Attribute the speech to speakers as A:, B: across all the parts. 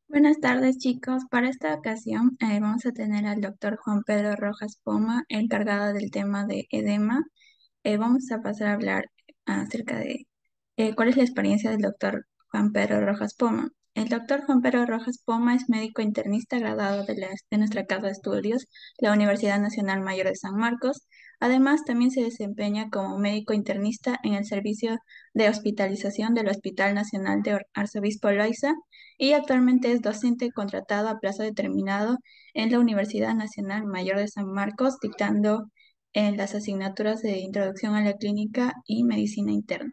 A: Buenas tardes, chicos. Para esta ocasión vamos a tener al doctor Juan Pedro Rojas Poma, encargado del tema de edema. Vamos a pasar a hablar acerca de cuál es la experiencia del doctor Juan Pedro Rojas Poma. El doctor Juan Pedro Rojas Poma es médico internista graduado de nuestra casa de estudios, la Universidad Nacional Mayor de San Marcos. Además, también se desempeña como médico internista en el servicio de hospitalización del Hospital Nacional de Arzobispo Loaiza y actualmente es docente contratado a plazo determinado en la Universidad Nacional Mayor de San Marcos, dictando en las asignaturas de Introducción a la Clínica y Medicina Interna.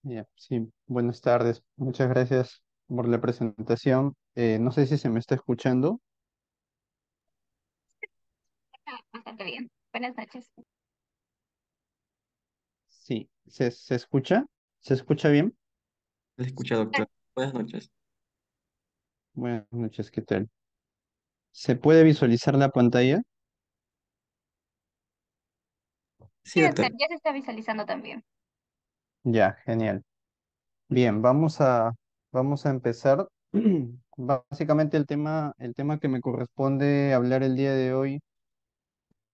B: Ya, sí, buenas tardes. Muchas gracias por la presentación. No sé si se me está escuchando.
C: Bastante bien. Buenas noches.
B: Sí, ¿se escucha? ¿Se escucha bien?
D: Se escucha, doctor. Buenas noches.
B: Buenas noches, ¿qué tal? ¿Se puede visualizar la pantalla?
D: Sí,
C: Sí, doctor,
D: doctor.
C: ya se está visualizando también.
B: Ya, genial. Bien, vamos a empezar. Básicamente el tema que me corresponde hablar el día de hoy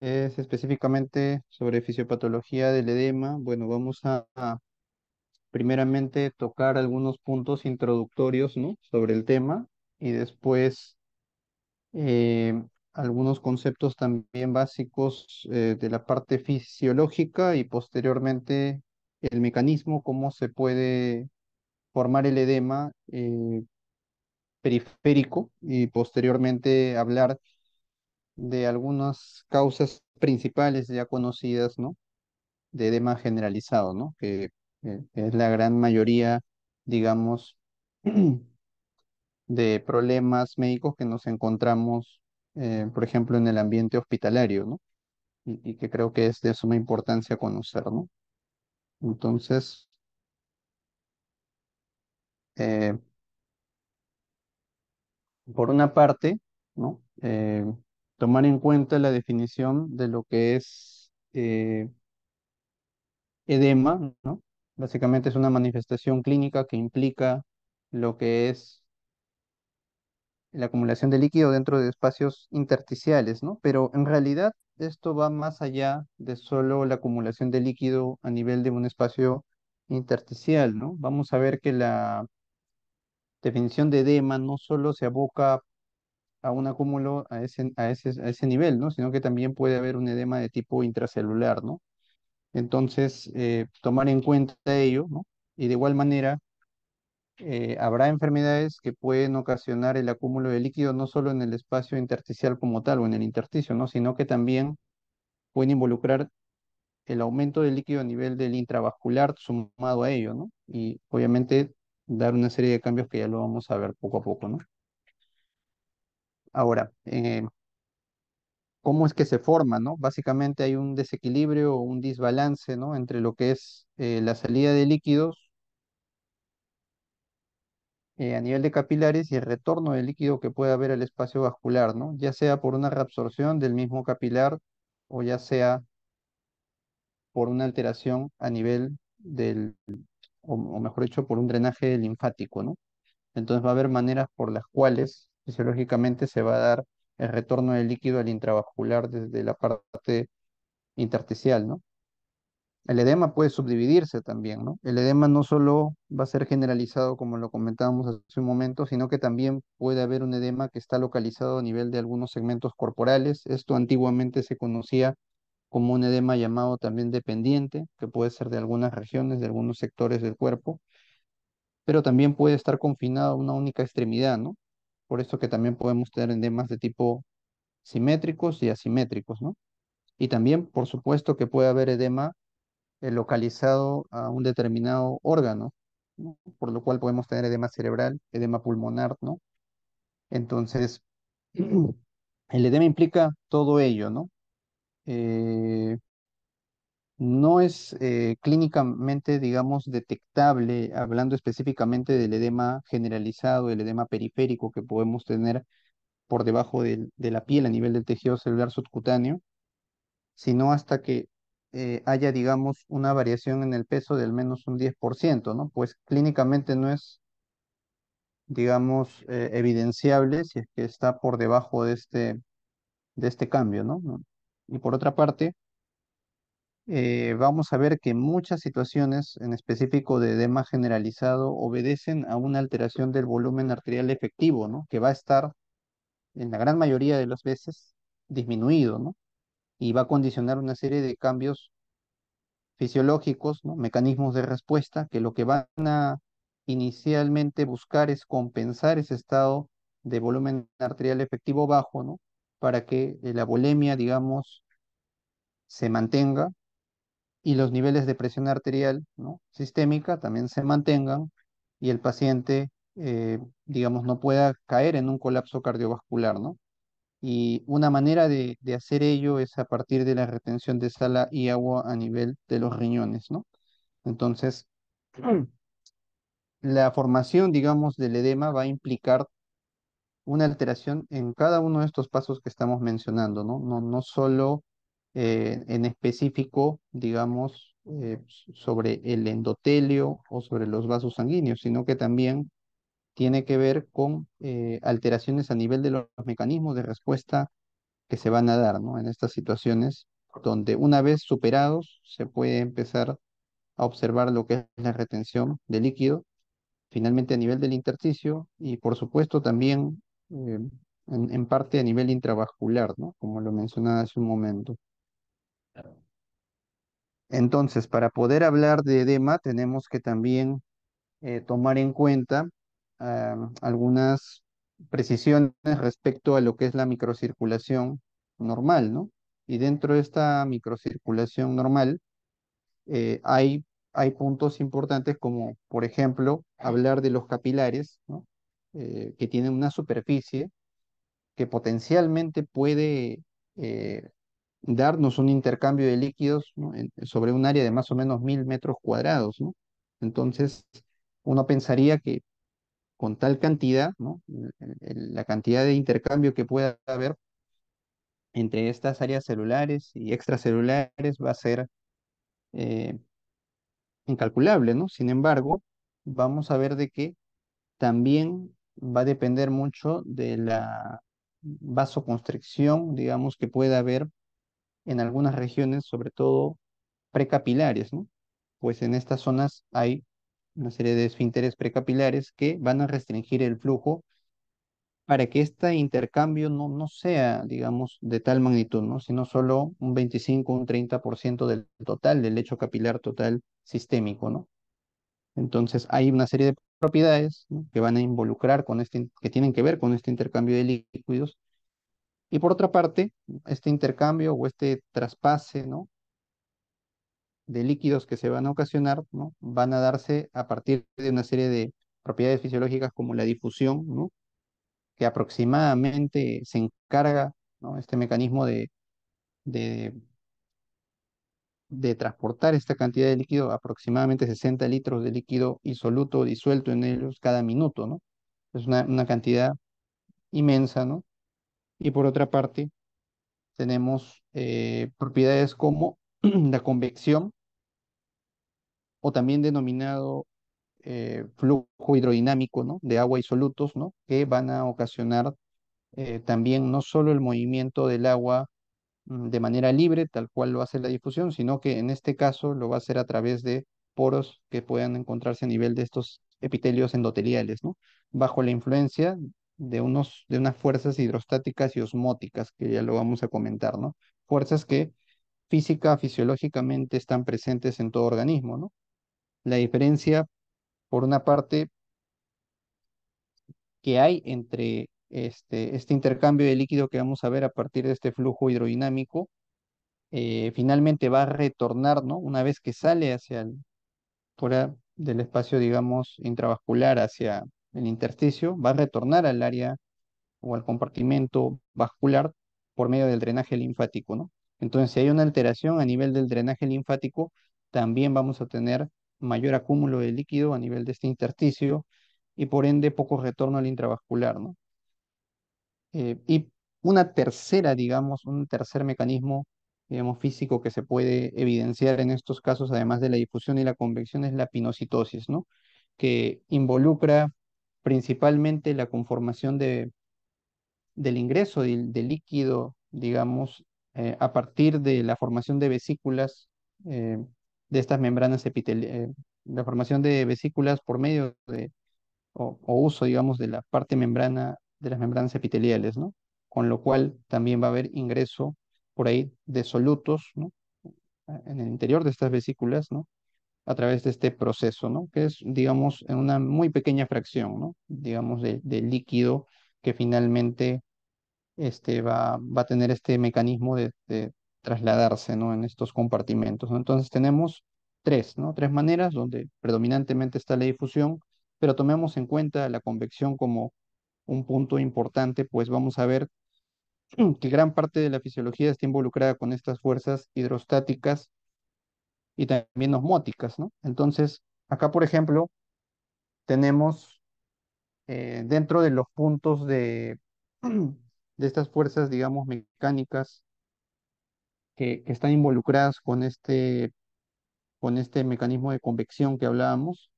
B: es específicamente sobre fisiopatología del edema. Bueno, vamos a primeramente tocar algunos puntos introductorios, ¿no? Sobre el tema y después eh, algunos conceptos también básicos de la parte fisiológica y posteriormente el mecanismo, cómo se puede formar el edema periférico y posteriormente hablar de algunas causas principales ya conocidas, ¿no? De edema generalizado, ¿no? Que es la gran mayoría, digamos, de problemas médicos que nos encontramos, por ejemplo, en el ambiente hospitalario, ¿no? Y que creo que es de suma importancia conocer, ¿no? Entonces, eh, por una parte, ¿no? Tomar en cuenta la definición de lo que es edema, ¿no? Básicamente es una manifestación clínica que implica lo que es la acumulación de líquido dentro de espacios intersticiales, ¿no? Pero en realidad esto va más allá de solo la acumulación de líquido a nivel de un espacio intersticial, ¿no? Vamos a ver que la definición de edema no solo se aboca a un acúmulo a ese nivel, ¿no? Sino que también puede haber un edema de tipo intracelular, ¿no? Entonces, tomar en cuenta ello, ¿no? Y de igual manera, habrá enfermedades que pueden ocasionar el acúmulo de líquido no solo en el espacio intersticial como tal o en el intersticio, ¿no? Sino que también pueden involucrar el aumento del líquido a nivel del intravascular sumado a ello, ¿no? Y obviamente dar una serie de cambios que ya lo vamos a ver poco a poco, ¿no? Ahora, ¿cómo es que se forma, ¿no? Básicamente hay un desequilibrio o un desbalance, ¿no? Entre lo que es la salida de líquidos a nivel de capilares y el retorno de líquido que puede haber al espacio vascular, ¿no? Ya sea por una reabsorción del mismo capilar o ya sea por una alteración a nivel o mejor dicho, por un drenaje linfático, ¿no? Entonces va a haber maneras por las cuales fisiológicamente se va a dar el retorno del líquido al intravascular desde la parte intersticial, ¿no? El edema puede subdividirse también, ¿no? El edema no solo va a ser generalizado, como lo comentábamos hace un momento, sino que también puede haber un edema que está localizado a nivel de algunos segmentos corporales. Esto antiguamente se conocía como un edema llamado también dependiente, que puede ser de algunas regiones, de algunos sectores del cuerpo, pero también puede estar confinado a una única extremidad, ¿no? Por eso que también podemos tener edemas de tipo simétricos y asimétricos, ¿no? Y también, por supuesto, que puede haber edema localizado a un determinado órgano, ¿no? Por lo cual podemos tener edema cerebral, edema pulmonar, ¿no? Entonces, el edema implica todo ello, ¿no? Eh, no es clínicamente, digamos, detectable, hablando específicamente del edema generalizado, el edema periférico que podemos tener por debajo de la piel a nivel del tejido celular subcutáneo, sino hasta que haya, digamos, una variación en el peso de al menos un 10%, ¿no? Pues clínicamente no es, digamos, evidenciable si es que está por debajo de este cambio, ¿no? ¿No? Y por otra parte, vamos a ver que muchas situaciones, en específico de edema generalizado, obedecen a una alteración del volumen arterial efectivo, ¿no? Que va a estar, en la gran mayoría de las veces, disminuido, ¿no? Y va a condicionar una serie de cambios fisiológicos, ¿no? Mecanismos de respuesta, que lo que van a inicialmente buscar es compensar ese estado de volumen arterial efectivo bajo, ¿no? Para que la volemia, digamos, se mantenga y los niveles de presión arterial, ¿no? Sistémica también se mantengan y el paciente, digamos, no pueda caer en un colapso cardiovascular, ¿no? Y una manera de hacer ello es a partir de la retención de sal y agua a nivel de los riñones, ¿no? Entonces, la formación, digamos, del edema va a implicar una alteración en cada uno de estos pasos que estamos mencionando, ¿no? No solo en específico, digamos, sobre el endotelio o sobre los vasos sanguíneos, sino que también tiene que ver con alteraciones a nivel de los mecanismos de respuesta que se van a dar, ¿no? En estas situaciones donde una vez superados se puede empezar a observar lo que es la retención de líquido, finalmente a nivel del intersticio y por supuesto también en parte a nivel intravascular, ¿no? Como lo mencionaba hace un momento. Entonces, para poder hablar de edema, tenemos que también tomar en cuenta algunas precisiones respecto a lo que es la microcirculación normal, ¿no? Y dentro de esta microcirculación normal, eh, hay, hay puntos importantes como, por ejemplo, hablar de los capilares, ¿no? Que tienen una superficie que potencialmente puede darnos un intercambio de líquidos, ¿no? Sobre un área de más o menos 1000 metros cuadrados, ¿no? Entonces, uno pensaría que con tal cantidad, ¿no? La cantidad de intercambio que pueda haber entre estas áreas celulares y extracelulares va a ser eh, incalculable, ¿no? Sin embargo, vamos a ver de que también va a depender mucho de la vasoconstricción, digamos, que pueda haber en algunas regiones, sobre todo precapilares, ¿no? Pues en estas zonas hay una serie de esfínteres precapilares que van a restringir el flujo para que este intercambio no sea, digamos, de tal magnitud, ¿no? Sino solo un 25, un 30% del total, del lecho capilar total sistémico, ¿no? Entonces hay una serie de propiedades, ¿no? Que van a involucrar con que tienen que ver con este intercambio de líquidos. Y por otra parte, este intercambio o este traspase, ¿no? De líquidos que se van a ocasionar, ¿no? Van a darse a partir de una serie de propiedades fisiológicas como la difusión, ¿no? Que aproximadamente se encarga, ¿no? Este mecanismo de, de transportar esta cantidad de líquido, aproximadamente 60 litros de líquido isoluto disuelto en ellos cada minuto, ¿no? Es una cantidad inmensa, ¿no? Y por otra parte, tenemos propiedades como la convección, o también denominado flujo hidrodinámico, ¿no? De agua y solutos, ¿no? Que van a ocasionar también no solo el movimiento del agua de manera libre, tal cual lo hace la difusión, sino que en este caso lo va a hacer a través de poros que puedan encontrarse a nivel de estos epitelios endoteliales, ¿no? Bajo la influencia de unas fuerzas hidrostáticas y osmóticas, que ya lo vamos a comentar, ¿no? Fuerzas que fisiológicamente están presentes en todo organismo, ¿no? La diferencia, por una parte, que hay entre este intercambio de líquido que vamos a ver a partir de este flujo hidrodinámico, finalmente va a retornar, ¿no? Una vez que sale hacia fuera del espacio, digamos, intravascular hacia el intersticio, va a retornar al área o al compartimento vascular por medio del drenaje linfático, ¿no? Entonces, si hay una alteración a nivel del drenaje linfático, también vamos a tener mayor acúmulo de líquido a nivel de este intersticio y por ende poco retorno al intravascular, ¿no? Y una tercera, digamos, un tercer mecanismo digamos, físico que se puede evidenciar en estos casos, además de la difusión y la convección, es la pinocitosis, ¿no? Que involucra principalmente la conformación del ingreso de líquido, digamos, a partir de la formación de vesículas de estas membranas epiteliales, la formación de vesículas por medio de, o uso, digamos, de la parte membrana, de las membranas epiteliales, ¿no? Con lo cual también va a haber ingreso por ahí de solutos, ¿no? En el interior de estas vesículas, ¿no? A través de este proceso, ¿no? Que es, digamos, en una muy pequeña fracción, ¿no? Digamos, de líquido que finalmente va a tener este mecanismo de trasladarse, ¿no? En estos compartimentos, ¿no? Entonces tenemos tres, ¿no? Tres maneras donde predominantemente está la difusión, pero tomemos en cuenta la convección como un punto importante, pues vamos a ver que gran parte de la fisiología está involucrada con estas fuerzas hidrostáticas y también osmóticas, ¿no? Entonces, acá, por ejemplo, tenemos dentro de los puntos de estas fuerzas, digamos, mecánicas que están involucradas con este mecanismo de convección que hablábamos,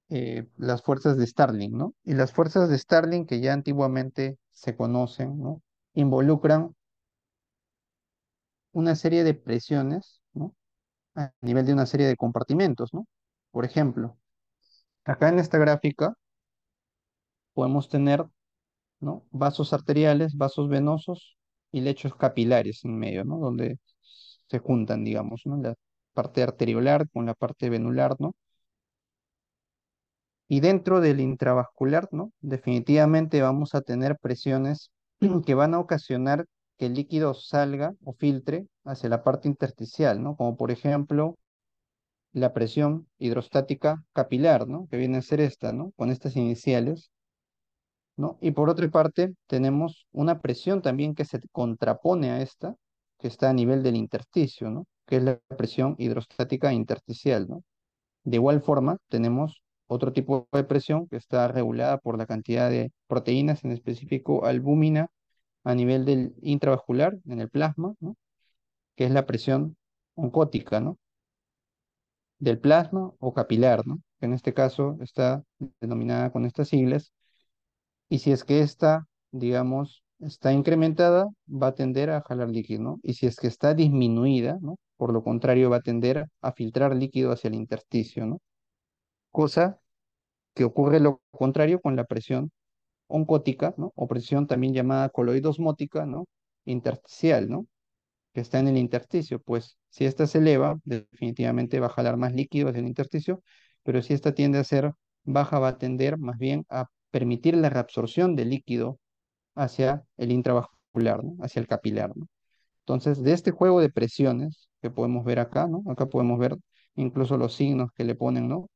B: las fuerzas de Starling, ¿no? Y las fuerzas de Starling, que ya antiguamente se conocen, ¿no? Involucran una serie de presiones, ¿no? A nivel de una serie de compartimentos, ¿no? Por ejemplo, acá en esta gráfica podemos tener, ¿no? Vasos arteriales, vasos venosos y lechos capilares en medio, ¿no? Donde se juntan, digamos, ¿no? La parte arteriolar con la parte venular, ¿no? Y dentro del intravascular, ¿no? Definitivamente vamos a tener presiones que van a ocasionar que el líquido salga o filtre hacia la parte intersticial, ¿no? Como por ejemplo la presión hidrostática capilar, ¿no? Que viene a ser esta, ¿no? Con estas iniciales, ¿no? Y por otra parte tenemos una presión también que se contrapone a esta, que está a nivel del intersticio, ¿no? Que es la presión hidrostática intersticial, ¿no? De igual forma, tenemos otro tipo de presión que está regulada por la cantidad de proteínas, en específico albúmina, a nivel del intravascular, en el plasma, ¿no? Que es la presión oncótica, ¿no? Del plasma o capilar, ¿no? Que en este caso está denominada con estas siglas. Y si es que esta, digamos, está incrementada, va a tender a jalar líquido, ¿no? Y si es que está disminuida, ¿no? Por lo contrario, va a tender a filtrar líquido hacia el intersticio, ¿no? Cosa que ocurre lo contrario con la presión oncótica, ¿no? O presión también llamada coloidosmótica, ¿no? Intersticial, ¿no? Que está en el intersticio. Pues si esta se eleva, definitivamente va a jalar más líquido hacia el intersticio, pero si esta tiende a ser baja, va a tender más bien a permitir la reabsorción de líquido hacia el intravascular, ¿no? Hacia el capilar, ¿no? Entonces, de este juego de presiones que podemos ver acá, ¿no? Acá podemos ver incluso los signos que le ponen, ¿no?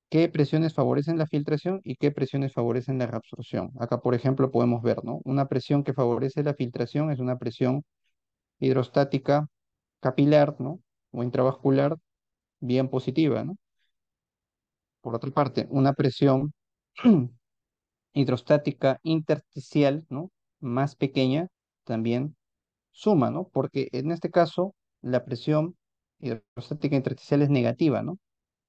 B: ¿Qué presiones favorecen la filtración y qué presiones favorecen la reabsorción? Acá, por ejemplo, podemos ver, ¿no? Una presión que favorece la filtración es una presión hidrostática capilar, ¿no? O intravascular bien positiva, ¿no? Por otra parte, una presión hidrostática intersticial, ¿no? Más pequeña, también suma, ¿no? Porque en este caso, la presión hidrostática intersticial es negativa, ¿no?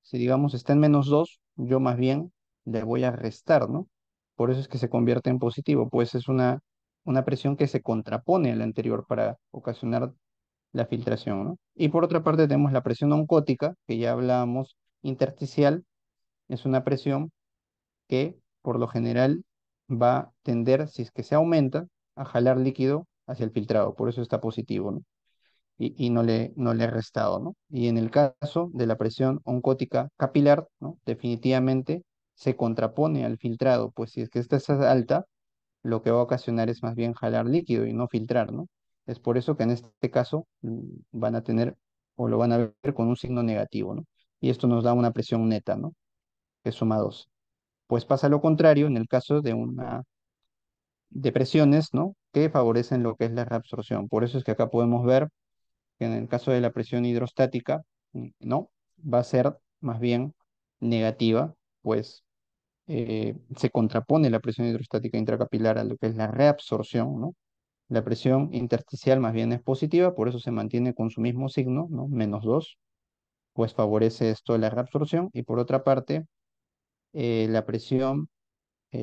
B: Si digamos está en -2, yo más bien le voy a restar, ¿no? Por eso es que se convierte en positivo, pues es una presión que se contrapone a la anterior para ocasionar la filtración, ¿no? Y por otra parte tenemos la presión oncótica, que ya hablábamos, intersticial, es una presión que por lo general va a tender, si es que se aumenta, a jalar líquido hacia el filtrado, por eso está positivo, ¿no? Y no le he restado, ¿no? Y en el caso de la presión oncótica capilar, ¿no? Definitivamente se contrapone al filtrado, pues si es que esta es alta, lo que va a ocasionar es más bien jalar líquido y no filtrar, ¿no? Es por eso que en este caso van a tener o lo van a ver con un signo negativo, ¿no? Y esto nos da una presión neta, ¿no? Que suma 2. Pues pasa lo contrario en el caso de presiones, ¿no? Que favorecen lo que es la reabsorción. Por eso es que acá podemos ver que en el caso de la presión hidrostática, no, va a ser más bien negativa, pues se contrapone la presión hidrostática intracapilar a lo que es la reabsorción, ¿no? La presión intersticial más bien es positiva, por eso se mantiene con su mismo signo, ¿no? -2, pues favorece esto la reabsorción. Y por otra parte, la presión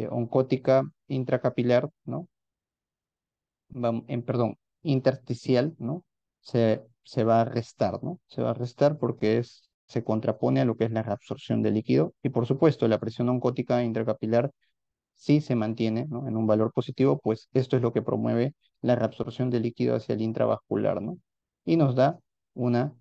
B: oncótica intracapilar, ¿no? Perdón, intersticial, ¿no? Se va a restar, ¿no? Se va a restar porque se contrapone a lo que es la reabsorción del líquido. Y por supuesto, la presión oncótica intracapilar sí se mantiene, ¿no? En un valor positivo, pues esto es lo que promueve la reabsorción del líquido hacia el intravascular, ¿no? Y nos da una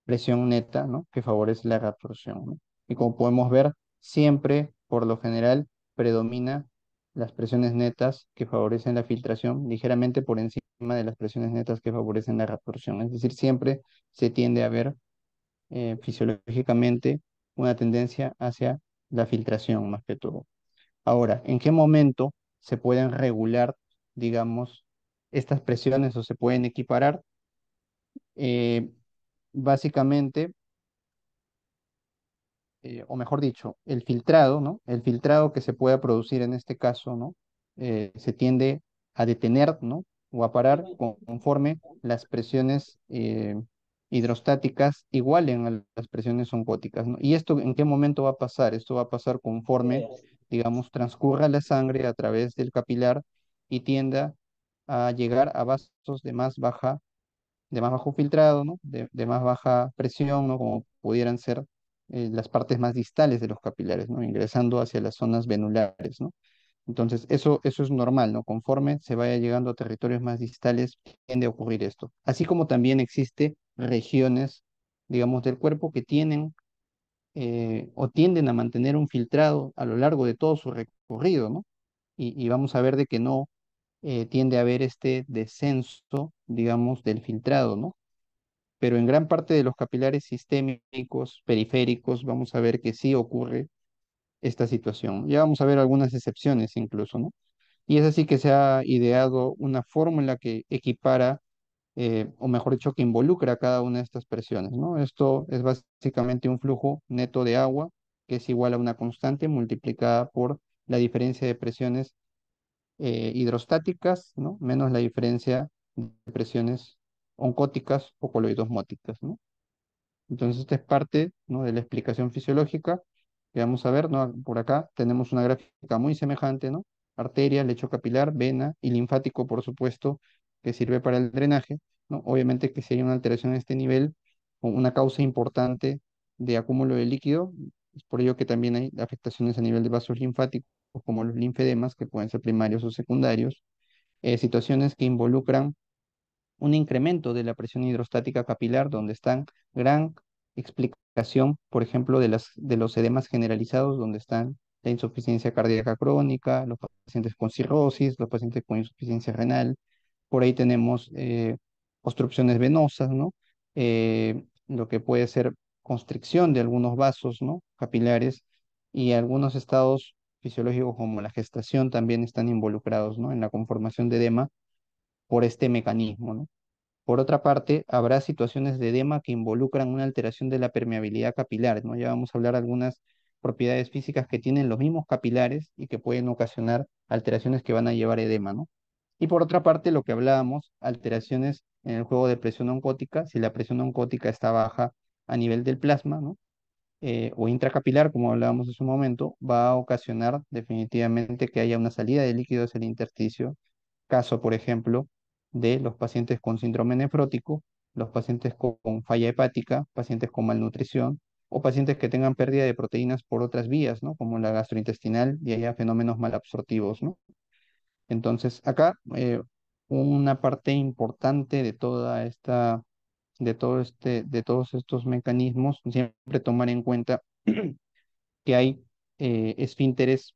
B: presión neta, ¿no? Que favorece la reabsorción, ¿no? Y como podemos ver, siempre, por lo general, predomina las presiones netas que favorecen la filtración ligeramente por encima de las presiones netas que favorecen la reabsorción. Es decir, siempre se tiende a ver fisiológicamente una tendencia hacia la filtración más que todo. Ahora, ¿en qué momento se pueden regular, digamos, estas presiones o se pueden equiparar? Eh, Básicamente, o mejor dicho, el filtrado, ¿no? El filtrado que se pueda producir en este caso, ¿no? Se tiende a detener, ¿no? O a parar conforme las presiones hidrostáticas igualen a las presiones oncóticas, ¿no? ¿Y esto en qué momento va a pasar? Esto va a pasar conforme, digamos, transcurra la sangre a través del capilar y tienda a llegar a vasos de más bajo filtrado, ¿no? De más baja presión, ¿no? Como pudieran ser las partes más distales de los capilares, ¿no? Ingresando hacia las zonas venulares, ¿no? Entonces, eso es normal, ¿no? Conforme se vaya llegando a territorios más distales, tiende a ocurrir esto. Así como también existe regiones, digamos, del cuerpo que tienen o tienden a mantener un filtrado a lo largo de todo su recorrido, ¿no? Y vamos a ver de que no tiende a haber este descenso, digamos, del filtrado, ¿no? Pero en gran parte de los capilares sistémicos, periféricos, vamos a ver que sí ocurre esta situación. Ya vamos a ver algunas excepciones incluso, ¿no? Y es así que se ha ideado una fórmula que equipara, o mejor dicho, que involucra cada una de estas presiones, ¿no? Esto es básicamente un flujo neto de agua que es igual a una constante multiplicada por la diferencia de presiones hidrostáticas, ¿no? Menos la diferencia de presiones oncóticas o coloidosmóticas, ¿no? Entonces, esta es parte, ¿no? De la explicación fisiológica que vamos a ver, ¿no? Por acá tenemos una gráfica muy semejante, ¿no? Arteria, lecho capilar, vena y linfático, por supuesto, que sirve para el drenaje, ¿no? Obviamente que si hay una alteración en este nivel, o una causa importante de acúmulo de líquido, es por ello que también hay afectaciones a nivel de vasos linfáticos, como los linfedemas, que pueden ser primarios o secundarios, situaciones que involucran un incremento de la presión hidrostática capilar, donde están gran explicación, por ejemplo, de los edemas generalizados, donde están la insuficiencia cardíaca crónica, los pacientes con cirrosis, los pacientes con insuficiencia renal. Por ahí tenemos obstrucciones venosas, ¿no? Lo que puede ser constricción de algunos vasos, ¿no? Capilares y algunos estados fisiológicos como la gestación también están involucrados, ¿no? En la conformación de edema por este mecanismo, ¿no? Por otra parte, habrá situaciones de edema que involucran una alteración de la permeabilidad capilar, ¿no? Ya vamos a hablar algunas propiedades físicas que tienen los mismos capilares y que pueden ocasionar alteraciones que van a llevar edema, ¿no? Y por otra parte, lo que hablábamos, alteraciones en el juego de presión oncótica, si la presión oncótica está baja a nivel del plasma, ¿no? O intracapilar, como hablábamos en su momento, va a ocasionar definitivamente que haya una salida de líquido hacia el intersticio. Caso, por ejemplo, de los pacientes con síndrome nefrótico, los pacientes con falla hepática, pacientes con malnutrición o pacientes que tengan pérdida de proteínas por otras vías, ¿no? Como la gastrointestinal y haya fenómenos malabsortivos, ¿no? Entonces, acá una parte importante de toda esta, de todos estos mecanismos, siempre tomar en cuenta que hay esfínteres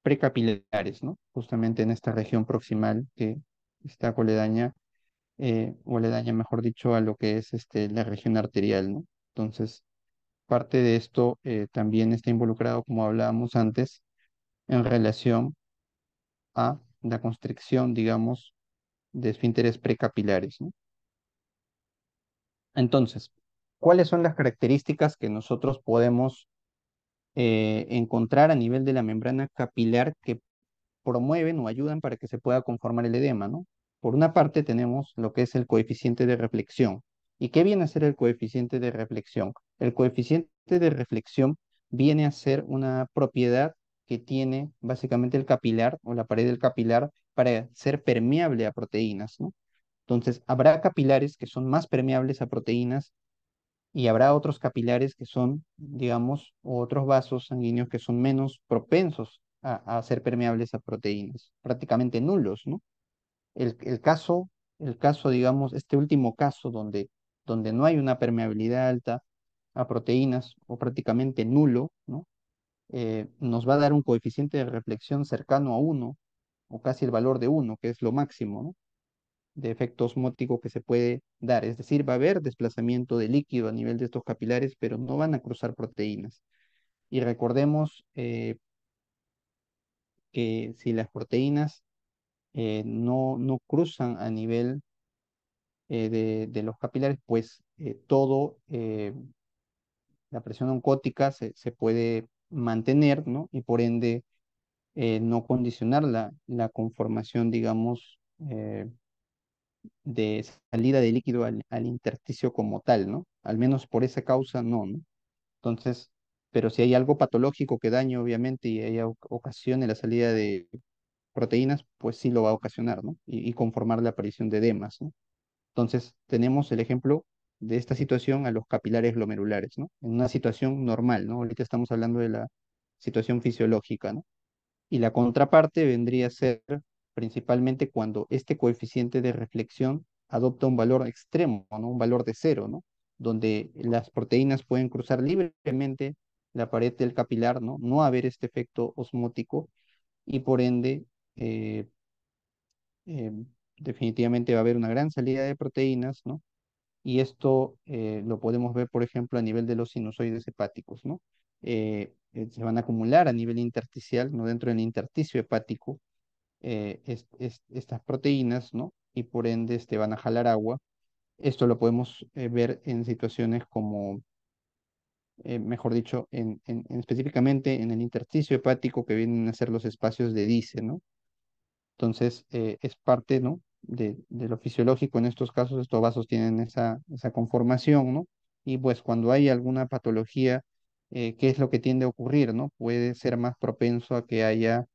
B: precapilares, ¿no? Justamente en esta región proximal que está coledaña, o aledaña, mejor dicho, a lo que es la región arterial, ¿no? Entonces, parte de esto también está involucrado, como hablábamos antes, en relación a la constricción, digamos, de esfínteres precapilares, ¿no? Entonces, ¿cuáles son las características que nosotros podemos encontrar a nivel de la membrana capilar que promueven o ayudan para que se pueda conformar el edema, ¿no? Por una parte tenemos lo que es el coeficiente de reflexión. ¿Y qué viene a ser el coeficiente de reflexión? El coeficiente de reflexión viene a ser una propiedad que tiene básicamente el capilar o la pared del capilar para ser permeable a proteínas, ¿no? Entonces, habrá capilares que son más permeables a proteínas y habrá otros capilares que son, digamos, o otros vasos sanguíneos que son menos propensos a ser permeables a proteínas, prácticamente nulos, ¿no? El, el caso, el caso, digamos, este último caso donde no hay una permeabilidad alta a proteínas o prácticamente nulo, ¿no? Nos va a dar un coeficiente de reflexión cercano a uno o casi el valor de uno, que es lo máximo, ¿no? De efecto osmótico que se puede dar. Es decir, va a haber desplazamiento de líquido a nivel de estos capilares, pero no van a cruzar proteínas. Y recordemos que si las proteínas no cruzan a nivel de los capilares, pues la presión oncótica se puede mantener, ¿no? Y por ende no condicionar la conformación, digamos, de salida de líquido al intersticio como tal, ¿no? Al menos por esa causa, no, ¿no? Entonces, pero si hay algo patológico que dañe, obviamente, y haya ocasione la salida de proteínas, pues sí lo va a ocasionar, ¿no? Y conformar la aparición de edemas, ¿no? Entonces, tenemos el ejemplo de esta situación a los capilares glomerulares, ¿no? En una situación normal, ¿no? Ahorita estamos hablando de la situación fisiológica, ¿no? Y la contraparte vendría a ser principalmente cuando este coeficiente de reflexión adopta un valor extremo, ¿no? Un valor de cero, ¿no? Donde las proteínas pueden cruzar libremente la pared del capilar, ¿no? No haber este efecto osmótico y por ende eh, eh, definitivamente va a haber una gran salida de proteínas, ¿no? Y esto lo podemos ver, por ejemplo, a nivel de los sinusoides hepáticos, ¿no? Se van a acumular a nivel intersticial, ¿no? Dentro del intersticio hepático, estas proteínas, ¿no? Y por ende van a jalar agua. Esto lo podemos ver en situaciones como, mejor dicho, específicamente en el intersticio hepático que vienen a ser los espacios de Dice, ¿no? Entonces, es parte, ¿no? De lo fisiológico en estos casos, estos vasos tienen esa conformación, ¿no? Y pues cuando hay alguna patología, ¿qué es lo que tiende a ocurrir, ¿no? Puede ser más propenso a que haya,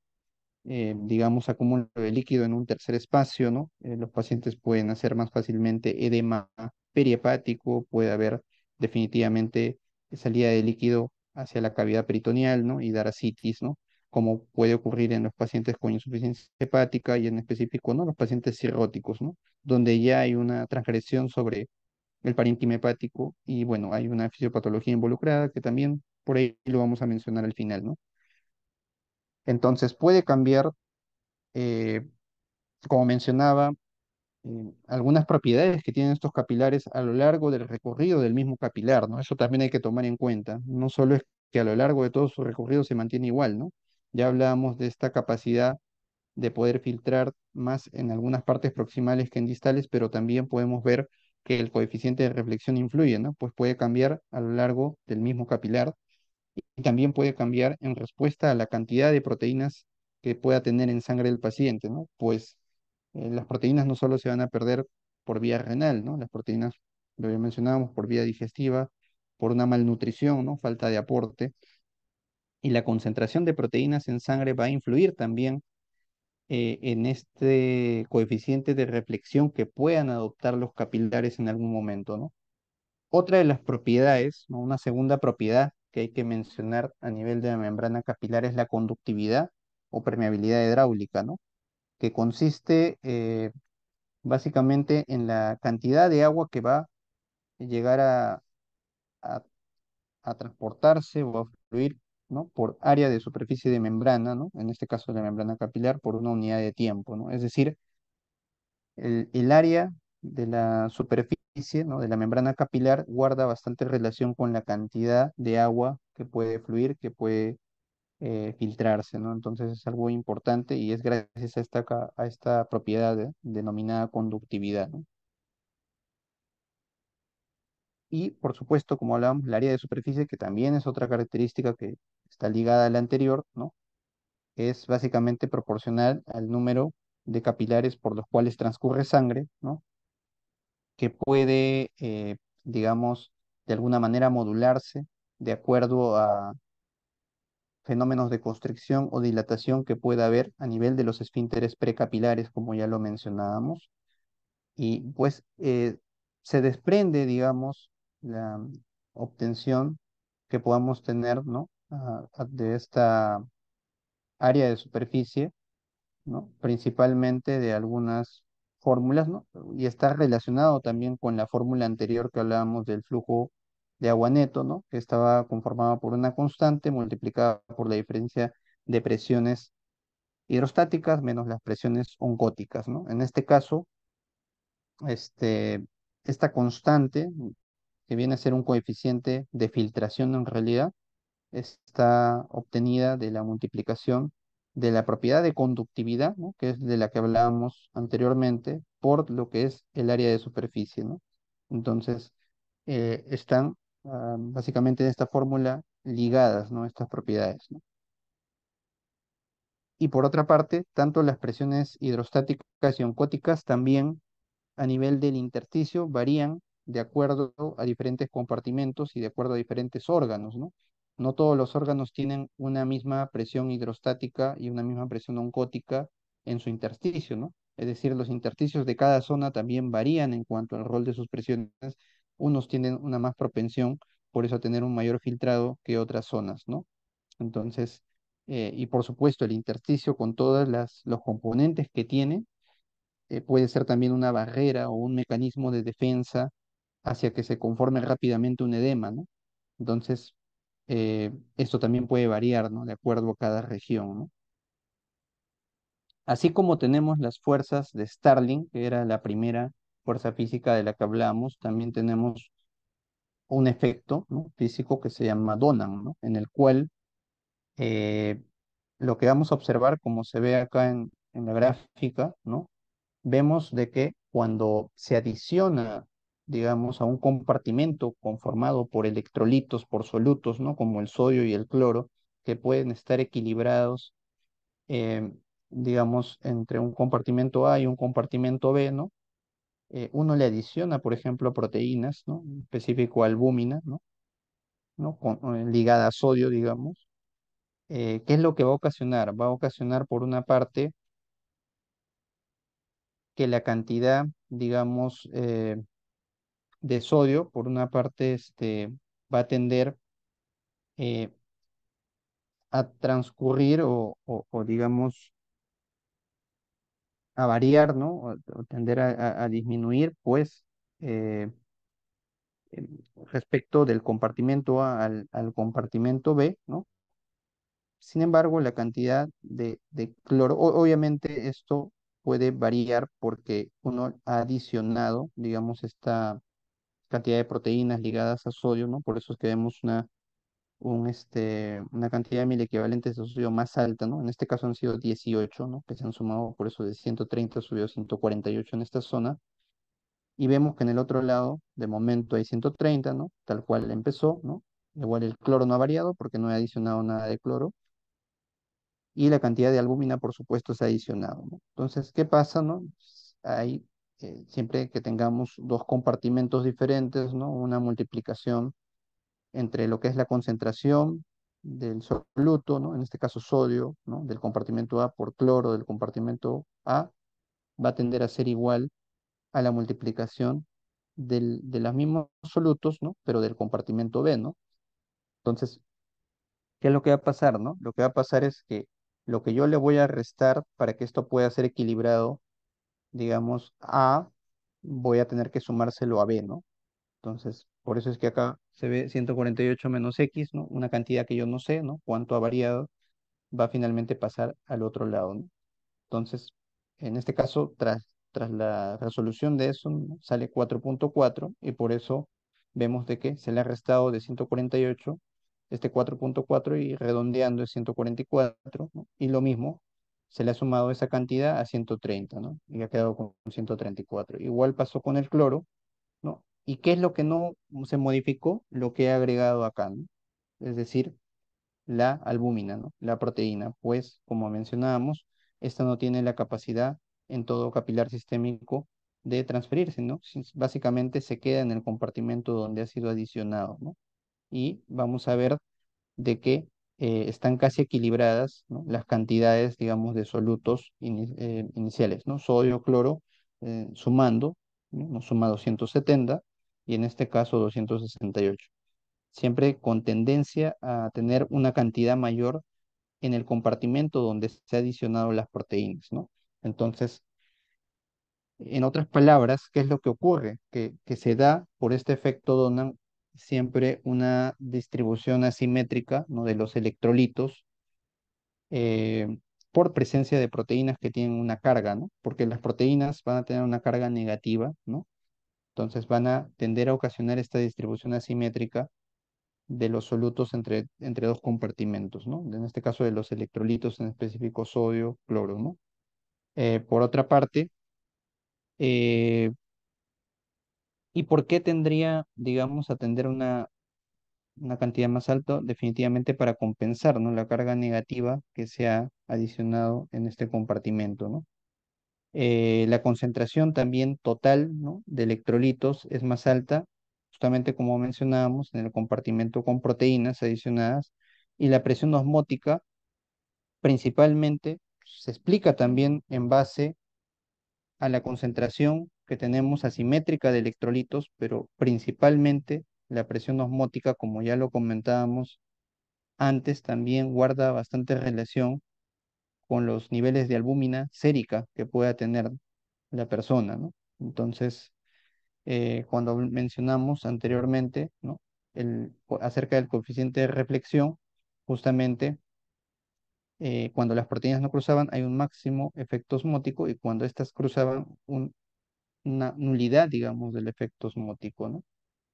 B: digamos, acúmulo de líquido en un tercer espacio, ¿no? Los pacientes pueden hacer más fácilmente edema perihepático, puede haber definitivamente salida de líquido hacia la cavidad peritoneal, ¿no? Y dar ascitis, ¿no? Como puede ocurrir en los pacientes con insuficiencia hepática y en específico, ¿no? Los pacientes cirróticos, ¿no? Donde ya hay una transgresión sobre el parénquima hepático y, bueno, hay una fisiopatología involucrada que también por ahí lo vamos a mencionar al final, ¿no? Entonces puede cambiar, eh, como mencionaba, algunas propiedades que tienen estos capilares a lo largo del recorrido del mismo capilar, ¿no? Eso también hay que tomar en cuenta. No solo es que a lo largo de todo su recorrido se mantiene igual, ¿no? Ya hablábamos de esta capacidad de poder filtrar más en algunas partes proximales que en distales, pero también podemos ver que el coeficiente de reflexión influye, ¿no? Pues puede cambiar a lo largo del mismo capilar y también puede cambiar en respuesta a la cantidad de proteínas que pueda tener en sangre el paciente, ¿no? Pues las proteínas no solo se van a perder por vía renal, ¿no? Las proteínas, lo ya mencionábamos, por vía digestiva, por una malnutrición, ¿no? Falta de aporte. Y la concentración de proteínas en sangre va a influir también en este coeficiente de reflexión que puedan adoptar los capilares en algún momento, ¿no? Otra de las propiedades, ¿no? Una segunda propiedad que hay que mencionar a nivel de la membrana capilar es la conductividad o permeabilidad hidráulica, ¿no? Que consiste básicamente en la cantidad de agua que va a llegar a- a transportarse o a fluir, ¿no? Por área de superficie de membrana, ¿no? En este caso de la membrana capilar, por una unidad de tiempo, ¿no? Es decir, el área de la superficie, ¿no? De la membrana capilar guarda bastante relación con la cantidad de agua que puede fluir, que puede filtrarse, ¿no? Entonces es algo importante y es gracias a a esta propiedad denominada conductividad, ¿no? Y por supuesto, como hablábamos, el área de superficie, que también es otra característica que está ligada a la anterior, ¿no? Es básicamente proporcional al número de capilares por los cuales transcurre sangre, ¿no? Que puede, digamos, de alguna manera modularse de acuerdo a fenómenos de constricción o dilatación que pueda haber a nivel de los esfínteres precapilares, como ya lo mencionábamos. Y pues se desprende, digamos, la obtención que podamos tener, ¿no? De esta área de superficie, ¿no? Principalmente de algunas fórmulas, ¿no? Y está relacionado también con la fórmula anterior que hablábamos del flujo de agua neto, ¿no? Que estaba conformado por una constante multiplicada por la diferencia de presiones hidrostáticas menos las presiones oncóticas, ¿no? En este caso, este, esta constante, que viene a ser un coeficiente de filtración en realidad, está obtenida de la multiplicación de la propiedad de conductividad, ¿no? Que es de la que hablábamos anteriormente, por lo que es el área de superficie, ¿no? Entonces, están básicamente en esta fórmula ligadas, ¿no? Estas propiedades, ¿no? Y por otra parte, tanto las presiones hidrostáticas y oncóticas también a nivel del intersticio varían de acuerdo a diferentes compartimentos y de acuerdo a diferentes órganos, ¿no? No todos los órganos tienen una misma presión hidrostática y una misma presión oncótica en su intersticio, ¿no? Es decir, los intersticios de cada zona también varían en cuanto al rol de sus presiones. Unos tienen una más propensión, por eso a tener un mayor filtrado que otras zonas, ¿no? Entonces, y por supuesto, el intersticio con todos los componentes que tiene puede ser también una barrera o un mecanismo de defensa hacia que se conforme rápidamente un edema, ¿no? Entonces, esto también puede variar, ¿no? De acuerdo a cada región, ¿no? Así como tenemos las fuerzas de Starling, que era la primera fuerza física de la que hablamos, también tenemos un efecto, ¿no? Físico que se llama Donan, ¿no? En el cual eh, lo que vamos a observar, como se ve acá en la gráfica, ¿no? Vemos de que cuando se adiciona, digamos, a un compartimento conformado por electrolitos, por solutos, ¿no? Como el sodio y el cloro, que pueden estar equilibrados, eh, digamos, entre un compartimento A y un compartimento B, ¿no? Uno le adiciona, por ejemplo, proteínas, ¿no? En específico albúmina, ¿no? Ligada a sodio, digamos. ¿Qué es lo que va a ocasionar? Va a ocasionar, por una parte, que la cantidad, digamos, de sodio, por una parte, va a tender eh, a transcurrir o, digamos, a variar, ¿no? O tender a disminuir, pues, eh, eh, respecto del compartimento A al compartimento B, ¿no? Sin embargo, la cantidad de cloro, obviamente esto puede variar porque uno ha adicionado, digamos, esta cantidad de proteínas ligadas a sodio, ¿no? Por eso es que vemos una cantidad de mil equivalentes de sodio más alta, ¿no? En este caso han sido 18, ¿no? Que se han sumado, por eso de 130 subió a 148 en esta zona. Y vemos que en el otro lado, de momento hay 130, ¿no? Tal cual empezó, ¿no? Igual el cloro no ha variado porque no he adicionado nada de cloro. Y la cantidad de albúmina, por supuesto, se ha adicionado, ¿no? Entonces, ¿qué pasa, no? Hay, siempre que tengamos dos compartimentos diferentes, ¿no? Una multiplicación entre lo que es la concentración del soluto, ¿no? En este caso sodio, ¿no? Del compartimento A por cloro del compartimento A, va a tender a ser igual a la multiplicación de los mismos solutos, ¿no? Pero del compartimento B, ¿no? Entonces, ¿qué es lo que va a pasar, no? Lo que va a pasar es que lo que yo le voy a restar para que esto pueda ser equilibrado, digamos, A, voy a tener que sumárselo a B, ¿no? Entonces, por eso es que acá se ve 148 menos X, ¿no? Una cantidad que yo no sé, ¿no? Cuánto ha variado, va a finalmente pasar al otro lado, ¿no? Entonces, en este caso, tras la resolución de eso, ¿no? Sale 4.4 y por eso vemos de que se le ha restado de 148 este 4.4 y redondeando es 144, ¿no? Y lo mismo, se le ha sumado esa cantidad a 130, ¿no? Y ha quedado con 134. Igual pasó con el cloro, ¿no? ¿Y qué es lo que no se modificó? Lo que he agregado acá, ¿no? Es decir, la albúmina, ¿no? La proteína, pues, como mencionábamos, esta no tiene la capacidad en todo capilar sistémico de transferirse, ¿no? Básicamente se queda en el compartimento donde ha sido adicionado, ¿no? Y vamos a ver de que están casi equilibradas, ¿no? Las cantidades, digamos, de solutos iniciales, ¿no? Sodio, cloro, sumando, ¿no? Nos suma 270 y en este caso 268. Siempre con tendencia a tener una cantidad mayor en el compartimento donde se ha adicionado las proteínas, ¿no? Entonces, en otras palabras, ¿qué es lo que ocurre? Que se da por este efecto Donan siempre una distribución asimétrica, ¿no? De los electrolitos eh, por presencia de proteínas que tienen una carga, ¿no? Porque las proteínas van a tener una carga negativa, ¿no? Entonces van a tender a ocasionar esta distribución asimétrica de los solutos entre dos compartimentos, ¿no? En este caso de los electrolitos, en específico sodio, cloro, ¿no? Por otra parte, eh, ¿y por qué tendría, digamos, atender una cantidad más alta? Definitivamente para compensar, ¿no? La carga negativa que se ha adicionado en este compartimento, ¿no? La concentración también total, ¿no? De electrolitos es más alta, justamente como mencionábamos, en el compartimento con proteínas adicionadas, y la presión osmótica principalmente se explica también en base a la concentración que tenemos asimétrica de electrolitos, pero principalmente la presión osmótica, como ya lo comentábamos antes, también guarda bastante relación con los niveles de albúmina sérica que pueda tener la persona, ¿no? Entonces, cuando mencionamos anteriormente, ¿no? Acerca del coeficiente de reflexión, justamente cuando las proteínas no cruzaban hay un máximo efecto osmótico y cuando estas cruzaban una nulidad, digamos, del efecto osmótico, ¿no?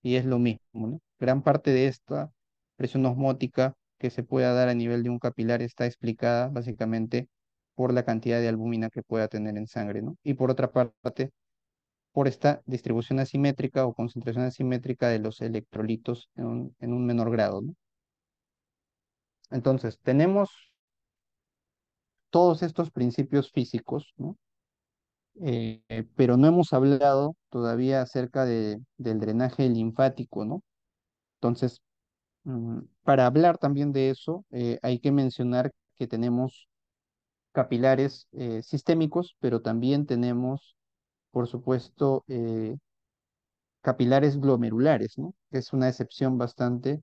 B: Y es lo mismo, ¿no? Gran parte de esta presión osmótica que se pueda dar a nivel de un capilar está explicada básicamente por la cantidad de albúmina que pueda tener en sangre, ¿no? Y por otra parte, por esta distribución asimétrica o concentración asimétrica de los electrolitos en un menor grado, ¿no? Entonces, tenemos todos estos principios físicos, ¿no? Pero no hemos hablado todavía acerca del drenaje linfático, ¿no? Entonces, para hablar también de eso, hay que mencionar que tenemos capilares sistémicos, pero también tenemos, por supuesto, capilares glomerulares, ¿no? Que es una excepción bastante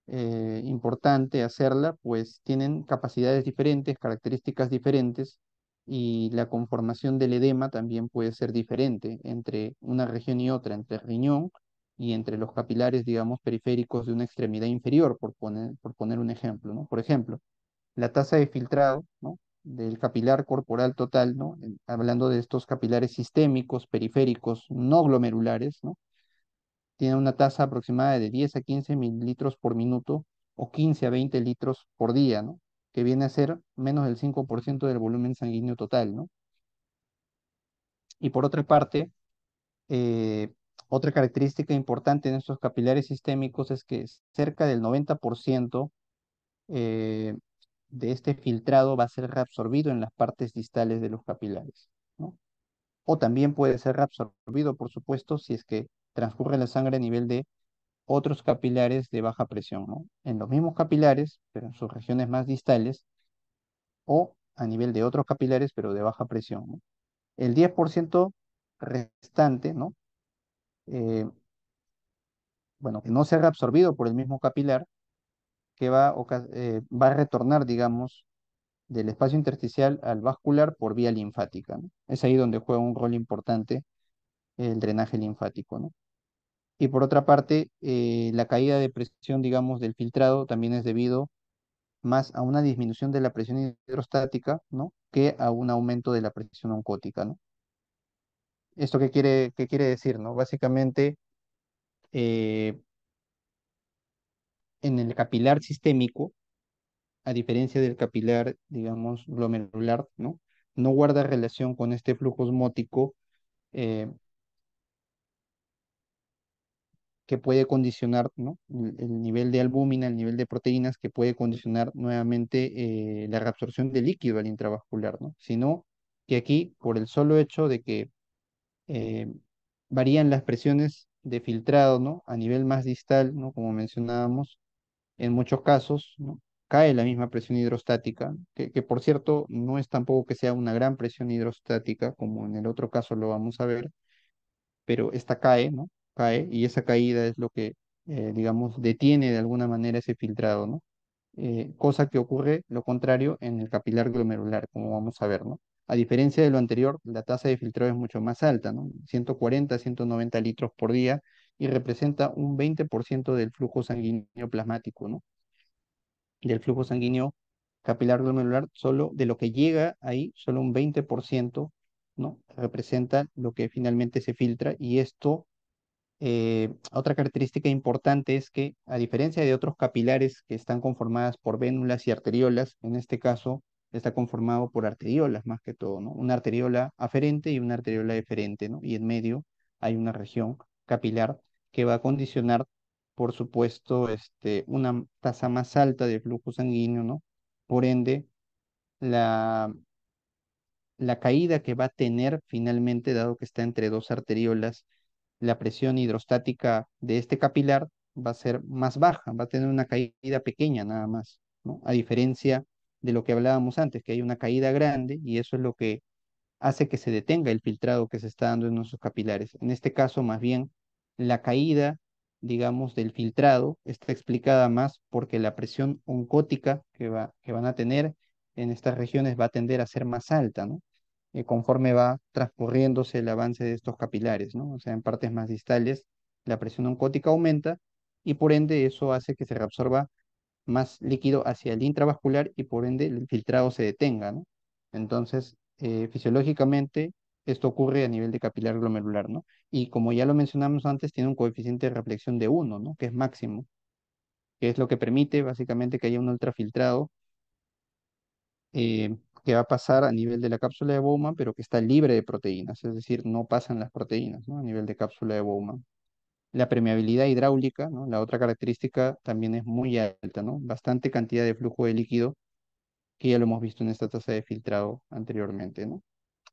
B: importante hacerla, pues tienen capacidades diferentes, características diferentes, y la conformación del edema también puede ser diferente entre una región y otra, entre el riñón y entre los capilares, digamos, periféricos de una extremidad inferior, por poner un ejemplo, ¿no? Por ejemplo, la tasa de filtrado, ¿no? Del capilar corporal total, ¿no? Hablando de estos capilares sistémicos, periféricos, no glomerulares, ¿no? Tiene una tasa aproximada de 10 a 15 mililitros por minuto o 15 a 20 litros por día, ¿no? Que viene a ser menos del 5% del volumen sanguíneo total, ¿no? Y por otra parte, eh, otra característica importante en estos capilares sistémicos es que cerca del 90% eh, de este filtrado va a ser reabsorbido en las partes distales de los capilares, ¿no? O también puede ser reabsorbido, por supuesto, si es que transcurre la sangre a nivel de otros capilares de baja presión, ¿no? En los mismos capilares, pero en sus regiones más distales, o a nivel de otros capilares, pero de baja presión, ¿no? El 10% restante, ¿no? Eh, bueno, que no será absorbido por el mismo capilar, que va a retornar, digamos, del espacio intersticial al vascular por vía linfática, ¿no? Es ahí donde juega un rol importante el drenaje linfático, ¿no? Y por otra parte, la caída de presión, digamos, del filtrado también es debido más a una disminución de la presión hidrostática, ¿no? Que a un aumento de la presión oncótica, ¿no? ¿Esto qué quiere decir, no? Básicamente, eh, en el capilar sistémico, a diferencia del capilar, digamos, glomerular, ¿no? No guarda relación con este flujo osmótico eh, que puede condicionar, ¿no? El nivel de albúmina, el nivel de proteínas, que puede condicionar nuevamente la reabsorción de líquido al intravascular, ¿no? Sino que aquí, por el solo hecho de que eh, varían las presiones de filtrado, ¿no? A nivel más distal, ¿no? Como mencionábamos, en muchos casos, ¿no? Cae la misma presión hidrostática, que por cierto no es tampoco que sea una gran presión hidrostática, como en el otro caso lo vamos a ver, pero esta cae, ¿no? Cae y esa caída es lo que, digamos, detiene de alguna manera ese filtrado, ¿no? Cosa que ocurre lo contrario en el capilar glomerular, como vamos a ver, ¿no? A diferencia de lo anterior, la tasa de filtrado es mucho más alta, ¿no? 140, 190 litros por día y representa un 20% del flujo sanguíneo plasmático, ¿no? Del flujo sanguíneo capilar glomerular, solo de lo que llega ahí, solo un 20%, ¿no? Representa lo que finalmente se filtra y esto otra característica importante es que, a diferencia de otros capilares que están conformadas por vénulas y arteriolas, en este caso está conformado por arteriolas más que todo, ¿no? Una arteriola aferente y una arteriola deferente, ¿no? Y en medio hay una región capilar que va a condicionar, por supuesto, una tasa más alta de flujo sanguíneo, ¿no? Por ende, la, la caída que va a tener finalmente, dado que está entre dos arteriolas, la presión hidrostática de este capilar va a ser más baja, va a tener una caída pequeña nada más, ¿no? A diferencia de lo que hablábamos antes, que hay una caída grande y eso es lo que hace que se detenga el filtrado que se está dando en nuestros capilares. En este caso, más bien, la caída, digamos, del filtrado está explicada más porque la presión oncótica que van a tener en estas regiones va a tender a ser más alta, ¿no? Conforme va transcurriéndose el avance de estos capilares, ¿no? O sea, en partes más distales, la presión oncótica aumenta y por ende eso hace que se reabsorba más líquido hacia el intravascular y por ende el filtrado se detenga, ¿no? Entonces, fisiológicamente, esto ocurre a nivel de capilar glomerular, ¿no? Y como ya lo mencionamos antes, tiene un coeficiente de reflexión de 1, ¿no? Que es máximo, que es lo que permite básicamente que haya un ultrafiltrado que va a pasar a nivel de la cápsula de Bowman, pero que está libre de proteínas, es decir, no pasan las proteínas, ¿no? A nivel de cápsula de Bowman. La permeabilidad hidráulica, ¿no? La otra característica también es muy alta, ¿no? Bastante cantidad de flujo de líquido que ya lo hemos visto en esta tasa de filtrado anteriormente, ¿no?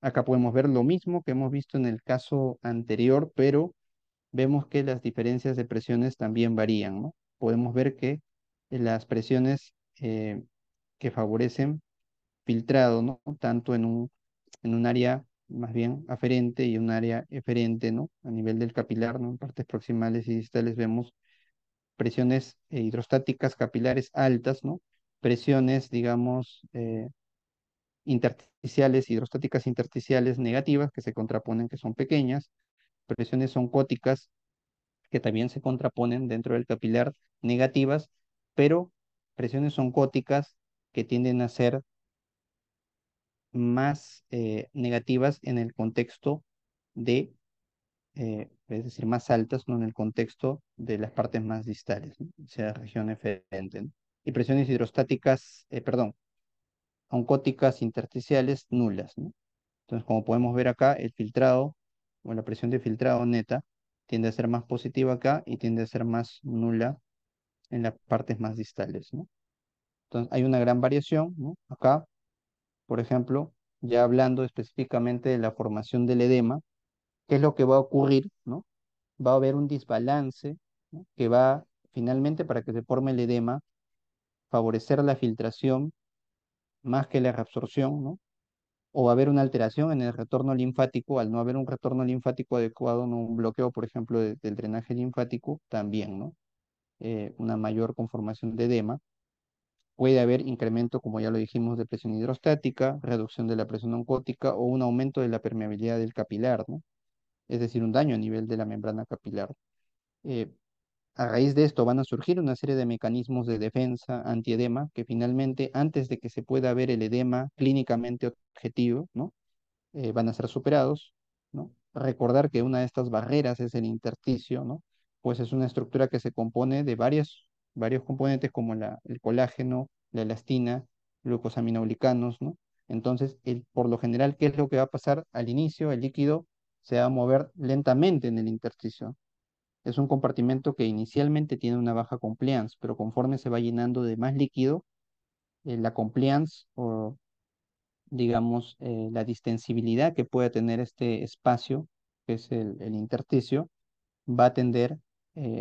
B: Acá podemos ver lo mismo que hemos visto en el caso anterior, pero vemos que las diferencias de presiones también varían, ¿no? Podemos ver que las presiones que favorecen filtrado, ¿no? Tanto en un área más bien aferente y un área eferente, ¿no? A nivel del capilar, ¿no? En partes proximales y distales vemos presiones hidrostáticas capilares altas, ¿no? Presiones, digamos, intersticiales, hidrostáticas intersticiales negativas que se contraponen, que son pequeñas, presiones oncóticas que también se contraponen dentro del capilar negativas, pero presiones oncóticas que tienden a ser más negativas en el contexto de, es decir, más altas, ¿no? En el contexto de las partes más distales, ¿no? O sea, región eferente, ¿no? Y presiones hidrostáticas, perdón, oncóticas intersticiales nulas, ¿no? Entonces, como podemos ver acá, el filtrado o la presión de filtrado neta tiende a ser más positiva acá y tiende a ser más nula en las partes más distales, ¿no? Entonces, hay una gran variación, ¿no? Acá, por ejemplo, ya hablando específicamente de la formación del edema, ¿qué es lo que va a ocurrir, ¿no? Va a haber un desbalance, ¿no? Que va finalmente para que se forme el edema, favorecer la filtración más que la reabsorción, ¿no? O va a haber una alteración en el retorno linfático, al no haber un retorno linfático adecuado, ¿no? Un bloqueo, por ejemplo, del drenaje linfático, también, ¿no? Una mayor conformación de edema. Puede haber incremento, como ya lo dijimos, de presión hidrostática, reducción de la presión oncótica o un aumento de la permeabilidad del capilar, ¿no? Es decir, un daño a nivel de la membrana capilar. Eh, a raíz de esto van a surgir una serie de mecanismos de defensa antiedema que finalmente, antes de que se pueda ver el edema clínicamente objetivo, ¿no? Van a ser superados, ¿no? Recordar que una de estas barreras es el intersticio, ¿no? Pues es una estructura que se compone de varios componentes como el colágeno, la elastina, glucosaminoglicanos, ¿no? Entonces, por lo general, ¿qué es lo que va a pasar al inicio? El líquido se va a mover lentamente en el intersticio. Es un compartimento que inicialmente tiene una baja compliance, pero conforme se va llenando de más líquido, la compliance o digamos, la distensibilidad que pueda tener este espacio, que es el intersticio, va a tender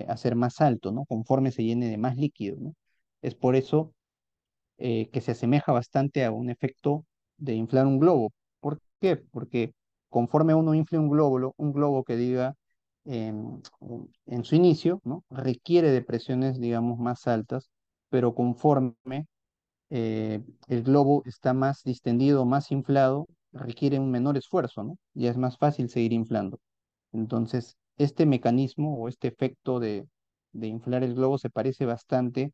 B: a ser más alto, ¿no? Conforme se llene de más líquido, ¿no? Es por eso que se asemeja bastante a un efecto de inflar un globo. ¿Por qué? Porque conforme uno infle un globo que diga en su inicio, ¿no? Requiere de presiones, digamos, más altas, pero conforme el globo está más distendido, más inflado, requiere un menor esfuerzo, ¿no? Ya es más fácil seguir inflando. Entonces, este mecanismo o este efecto de inflar el globo se parece bastante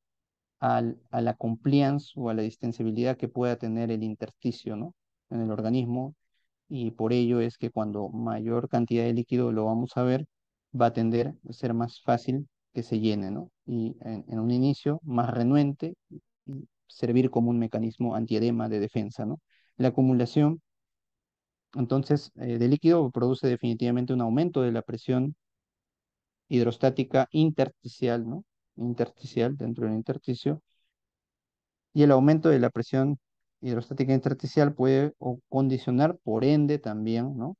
B: a la compliance o a la distensibilidad que pueda tener el intersticio, ¿no? En el organismo, y por ello es que cuando mayor cantidad de líquido lo vamos a ver, va a tender a ser más fácil que se llene, ¿no? Y en un inicio más renuente y servir como un mecanismo antiedema de defensa, ¿no? La acumulación, entonces, de líquido produce definitivamente un aumento de la presión hidrostática intersticial, ¿no? Intersticial dentro del intersticio, y el aumento de la presión hidrostática intersticial puede condicionar, por ende, también, ¿no?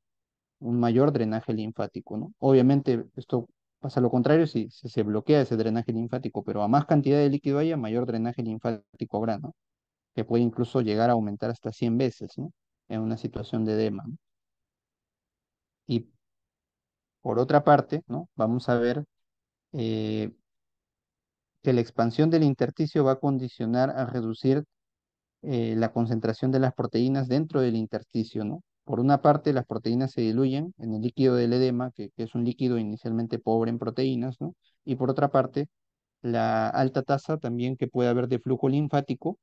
B: Un mayor drenaje linfático, ¿no? Obviamente, esto pasa lo contrario si se bloquea ese drenaje linfático, pero a más cantidad de líquido haya, mayor drenaje linfático habrá, ¿no? Que puede incluso llegar a aumentar hasta 100 veces, ¿no? En una situación de edema, ¿no? Y por otra parte, ¿no? Vamos a ver eh, que la expansión del intersticio va a condicionar a reducir la concentración de las proteínas dentro del intersticio, ¿no? Por una parte, las proteínas se diluyen en el líquido del edema, que es un líquido inicialmente pobre en proteínas, ¿no? Y por otra parte, la alta tasa también que puede haber de flujo linfático,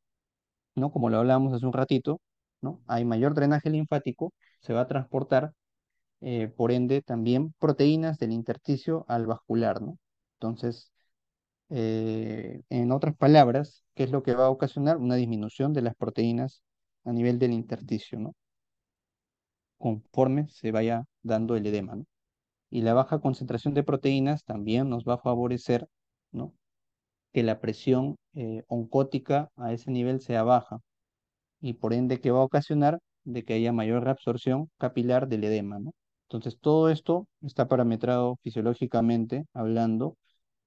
B: ¿no? Como lo hablábamos hace un ratito, ¿no? Hay mayor drenaje linfático, se va a transportar, por ende, también proteínas del intersticio al vascular, ¿no? Entonces, en otras palabras, ¿qué es lo que va a ocasionar? Una disminución de las proteínas a nivel del intersticio, ¿no? Conforme se vaya dando el edema, ¿no? Y la baja concentración de proteínas también nos va a favorecer, ¿no? Que la presión oncótica a ese nivel sea baja, y por ende que va a ocasionar de que haya mayor reabsorción capilar del edema, ¿no? Entonces todo esto está parametrado fisiológicamente hablando.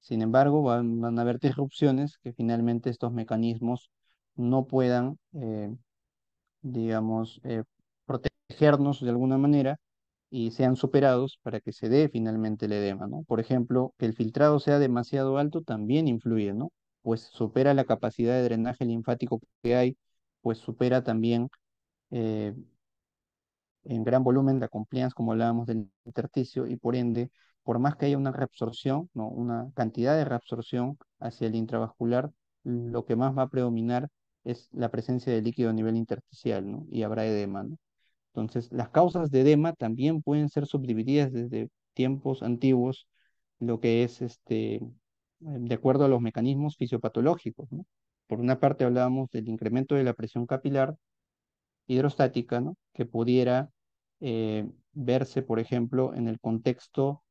B: Sin embargo, van a haber disrupciones que finalmente estos mecanismos no puedan, digamos, protegernos de alguna manera y sean superados para que se dé finalmente el edema, ¿no? Por ejemplo, que el filtrado sea demasiado alto también influye, ¿no? Pues supera la capacidad de drenaje linfático que hay, pues supera también eh, en gran volumen la compliance, como hablábamos del intersticio, y por ende, por más que haya una reabsorción, ¿no? Una cantidad de reabsorción hacia el intravascular, lo que más va a predominar es la presencia de líquido a nivel intersticial, ¿no? Y habrá edema, ¿no? Entonces, las causas de edema también pueden ser subdivididas desde tiempos antiguos, lo que es de acuerdo a los mecanismos fisiopatológicos, ¿no? Por una parte hablábamos del incremento de la presión capilar hidrostática, ¿no? Que pudiera verse, por ejemplo, en el contexto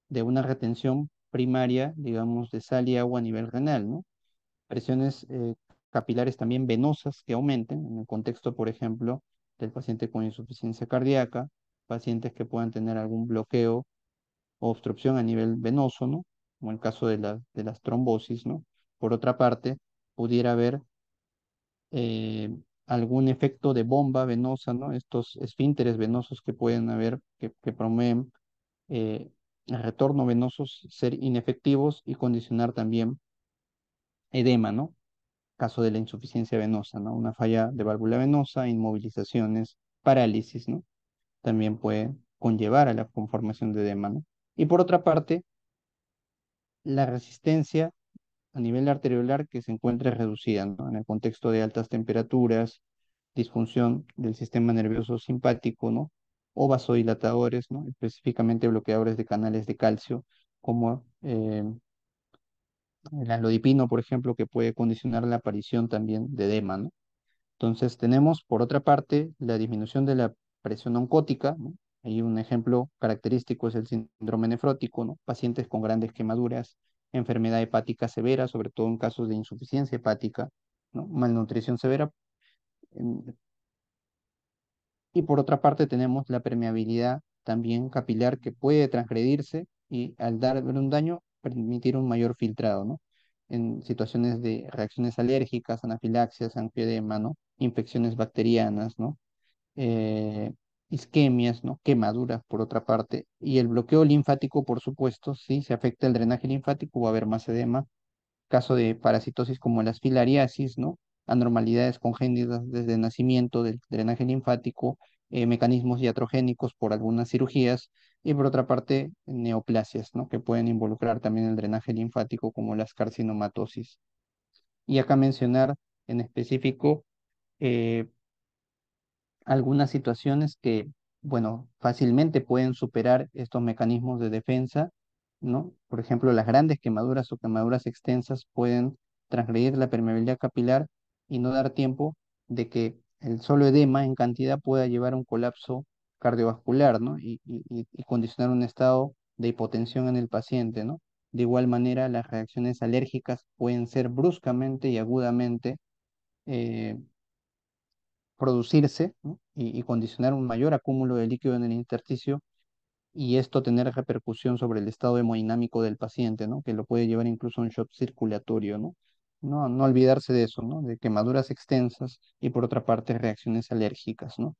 B: de una retención primaria, digamos, de sal y agua a nivel renal, ¿no? Presiones capilares también venosas que aumenten, en el contexto, por ejemplo, del paciente con insuficiencia cardíaca, pacientes que puedan tener algún bloqueo o obstrucción a nivel venoso, ¿no? Como el caso de las trombosis, ¿no? Por otra parte, pudiera haber eh, algún efecto de bomba venosa, ¿no? Estos esfínteres venosos que pueden haber, que promueven el retorno venoso, ser inefectivos y condicionar también edema, ¿no? Caso de la insuficiencia venosa, ¿no? Una falla de válvula venosa, inmovilizaciones, parálisis, ¿no? También puede conllevar a la conformación de edema, ¿no? Y por otra parte, la resistencia a nivel arteriolar que se encuentre reducida, ¿no? En el contexto de altas temperaturas, disfunción del sistema nervioso simpático, ¿no? O vasodilatadores, ¿no? Específicamente bloqueadores de canales de calcio, como el anlodipino, por ejemplo, que puede condicionar la aparición también de edema, ¿no? Entonces tenemos, por otra parte, la disminución de la presión oncótica, ¿no? Ahí un ejemplo característico es el síndrome nefrótico, ¿no? Pacientes con grandes quemaduras, enfermedad hepática severa, sobre todo en casos de insuficiencia hepática, ¿no? Malnutrición severa, Y por otra parte tenemos la permeabilidad también capilar que puede transgredirse y al dar un daño permitir un mayor filtrado, ¿no? En situaciones de reacciones alérgicas, anafilaxias, angioedema, ¿no? Infecciones bacterianas, ¿no? eh, isquemias, ¿no? Quemaduras por otra parte, y el bloqueo linfático, por supuesto, si se afecta el drenaje linfático, va a haber más edema, caso de parasitosis como las filariasis, ¿no? Anormalidades congénitas desde el nacimiento del drenaje linfático, mecanismos iatrogénicos por algunas cirugías, y por otra parte, neoplasias, ¿no? Que pueden involucrar también el drenaje linfático como las carcinomatosis. Y acá mencionar en específico eh, algunas situaciones que, bueno, fácilmente pueden superar estos mecanismos de defensa, ¿no? Por ejemplo, las grandes quemaduras o quemaduras extensas pueden transgredir la permeabilidad capilar y no dar tiempo de que el solo edema en cantidad pueda llevar a un colapso cardiovascular, ¿no? Y condicionar un estado de hipotensión en el paciente, ¿no? De igual manera, las reacciones alérgicas pueden ser bruscamente y agudamente eh, producirse, ¿no? Y condicionar un mayor acúmulo de líquido en el intersticio y esto tener repercusión sobre el estado hemodinámico del paciente, ¿no? Que lo puede llevar incluso a un shock circulatorio, ¿no? No olvidarse de eso, ¿no? De quemaduras extensas y por otra parte reacciones alérgicas, ¿no?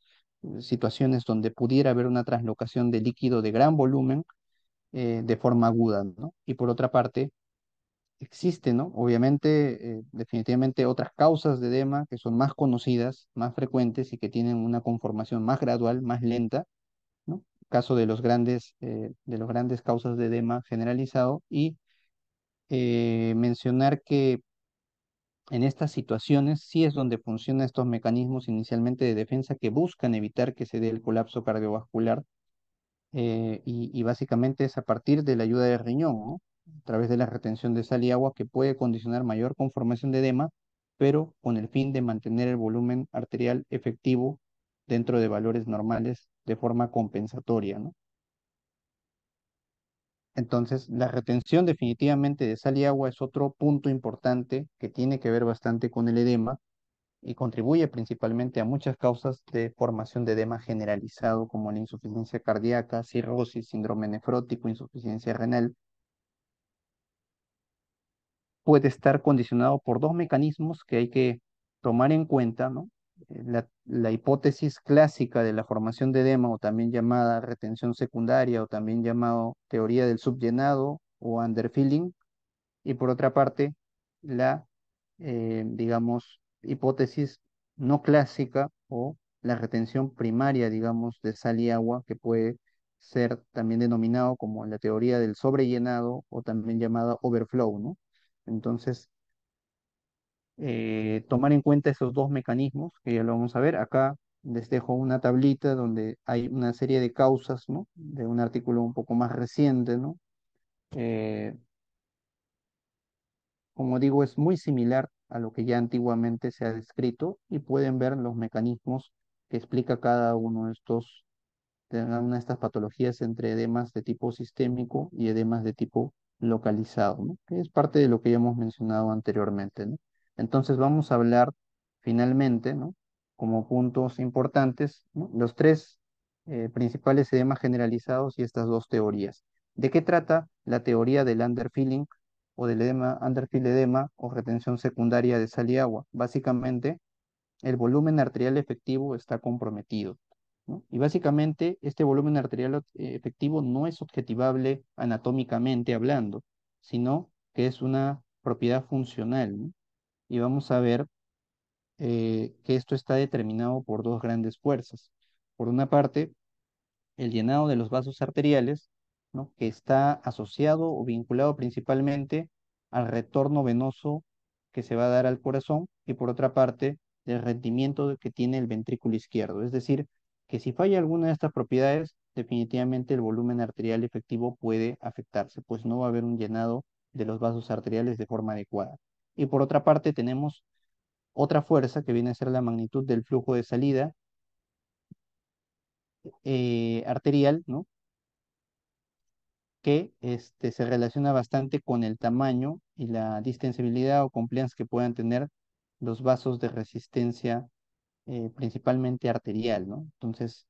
B: Situaciones donde pudiera haber una translocación de líquido de gran volumen de forma aguda, ¿no? Y por otra parte, existen, ¿no? Obviamente, definitivamente otras causas de edema que son más conocidas, más frecuentes y que tienen una conformación más gradual, más lenta, ¿no? Caso de los grandes causas de edema generalizado y mencionar que en estas situaciones sí es donde funcionan estos mecanismos inicialmente de defensa que buscan evitar que se dé el colapso cardiovascular y básicamente es a partir de la ayuda del riñón, ¿no? A través de la retención de sal y agua que puede condicionar mayor conformación de edema, pero con el fin de mantener el volumen arterial efectivo dentro de valores normales de forma compensatoria, ¿no? Entonces, la retención definitivamente de sal y agua es otro punto importante que tiene que ver bastante con el edema y contribuye principalmente a muchas causas de formación de edema generalizado, como la insuficiencia cardíaca, cirrosis, síndrome nefrótico, insuficiencia renal. Puede estar condicionado por dos mecanismos que hay que tomar en cuenta, ¿no? La hipótesis clásica de la formación de edema, o también llamada retención secundaria, o también llamado teoría del subllenado o underfilling, y por otra parte, la, digamos, hipótesis no clásica o la retención primaria, digamos, de sal y agua, que puede ser también denominado como la teoría del sobrellenado o también llamada overflow, ¿no? Entonces, tomar en cuenta esos dos mecanismos, que ya lo vamos a ver. Acá les dejo una tablita donde hay una serie de causas, ¿no? De un artículo un poco más reciente, ¿no? Eh, Como digo, es muy similar a lo que ya antiguamente se ha descrito y pueden ver los mecanismos que explica cada uno de una de estas patologías entre edemas de tipo sistémico y edemas de tipo localizado, ¿no? Que es parte de lo que ya hemos mencionado anteriormente, ¿no? Entonces vamos a hablar finalmente, ¿no? Como puntos importantes, ¿no? Los tres principales edemas generalizados y estas dos teorías. ¿De qué trata la teoría del underfilling o del edema, underfill edema o retención secundaria de sal y agua? Básicamente, el volumen arterial efectivo está comprometido, ¿no? Y básicamente este volumen arterial efectivo no es objetivable anatómicamente hablando, sino que es una propiedad funcional, ¿no? Y vamos a ver que esto está determinado por dos grandes fuerzas. Por una parte, el llenado de los vasos arteriales, ¿no? Que está asociado o vinculado principalmente al retorno venoso que se va a dar al corazón y por otra parte, el rendimiento que tiene el ventrículo izquierdo. Es decir, que si falla alguna de estas propiedades, definitivamente el volumen arterial efectivo puede afectarse, pues no va a haber un llenado de los vasos arteriales de forma adecuada. Y por otra parte, tenemos otra fuerza que viene a ser la magnitud del flujo de salida arterial, ¿no? Que se relaciona bastante con el tamaño y la distensibilidad o compliance que puedan tener los vasos de resistencia principalmente arterial, ¿no? Entonces,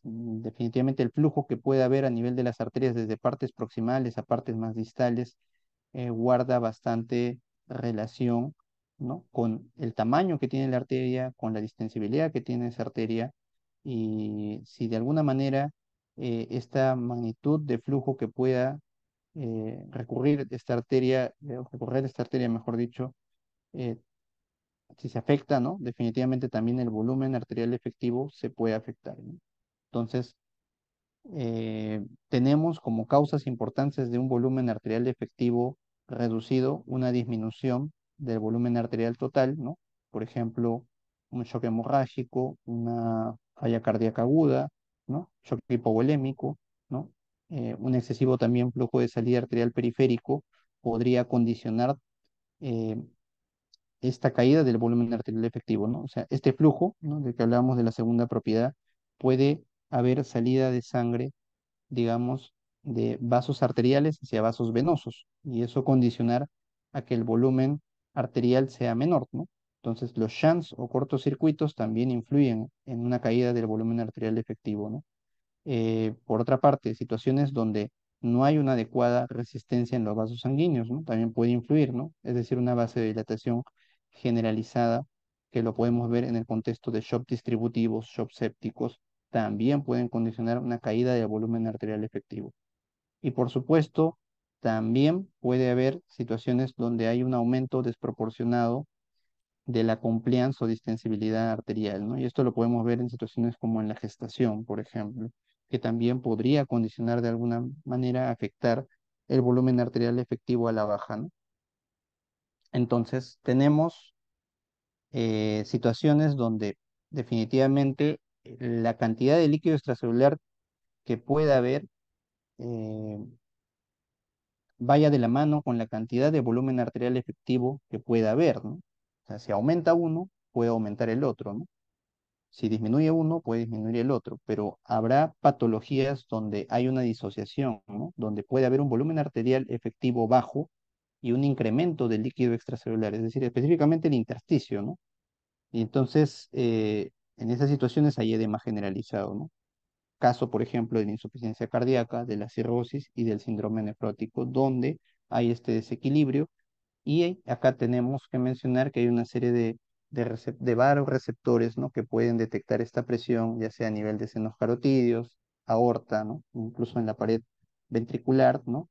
B: definitivamente el flujo que puede haber a nivel de las arterias desde partes proximales a partes más distales guarda bastante relación, ¿no? Con el tamaño que tiene la arteria, con la distensibilidad que tiene esa arteria, y si de alguna manera esta magnitud de flujo que pueda recorrer esta arteria, mejor dicho, eh, si se afecta, ¿no? Definitivamente también el volumen arterial efectivo se puede afectar, ¿no? Entonces, tenemos como causas importantes de un volumen arterial efectivo reducido una disminución del volumen arterial total, ¿no? Por ejemplo, un shock hemorrágico, una falla cardíaca aguda, ¿no? Shock hipovolémico, ¿no? Un excesivo también flujo de salida arterial periférico podría condicionar eh, esta caída del volumen arterial efectivo, ¿no? O sea, este flujo, ¿no? De que hablábamos de la segunda propiedad, puede haber salida de sangre, digamos, de vasos arteriales hacia vasos venosos, y eso condicionar a que el volumen arterial sea menor, ¿no? Entonces, los shunts o cortocircuitos también influyen en una caída del volumen arterial efectivo, ¿no? Por otra parte, situaciones donde no hay una adecuada resistencia en los vasos sanguíneos, ¿no? También puede influir, ¿no? Es decir, una vasodilatación generalizada, que lo podemos ver en el contexto de shock distributivos, shock sépticos, también pueden condicionar una caída del volumen arterial efectivo. Y por supuesto, también puede haber situaciones donde hay un aumento desproporcionado de la compliance o distensibilidad arterial, ¿no? Y esto lo podemos ver en situaciones como en la gestación, por ejemplo, que también podría condicionar de alguna manera, afectar el volumen arterial efectivo a la baja, ¿no? Entonces, tenemos situaciones donde definitivamente la cantidad de líquido extracelular que pueda haber eh, vaya de la mano con la cantidad de volumen arterial efectivo que pueda haber, ¿no? O sea, si aumenta uno, puede aumentar el otro, ¿no? Si disminuye uno, puede disminuir el otro, pero habrá patologías donde hay una disociación, ¿no? Donde puede haber un volumen arterial efectivo bajo y un incremento del líquido extracelular, es decir, específicamente el intersticio, ¿no? Y entonces, en esas situaciones hay edema generalizado, ¿no? Caso, por ejemplo, de la insuficiencia cardíaca, de la cirrosis y del síndrome nefrótico, donde hay este desequilibrio, y acá tenemos que mencionar que hay una serie de varoreceptores, ¿no? Que pueden detectar esta presión, ya sea a nivel de senos carotídeos, aorta, ¿no? Incluso en la pared ventricular, ¿no?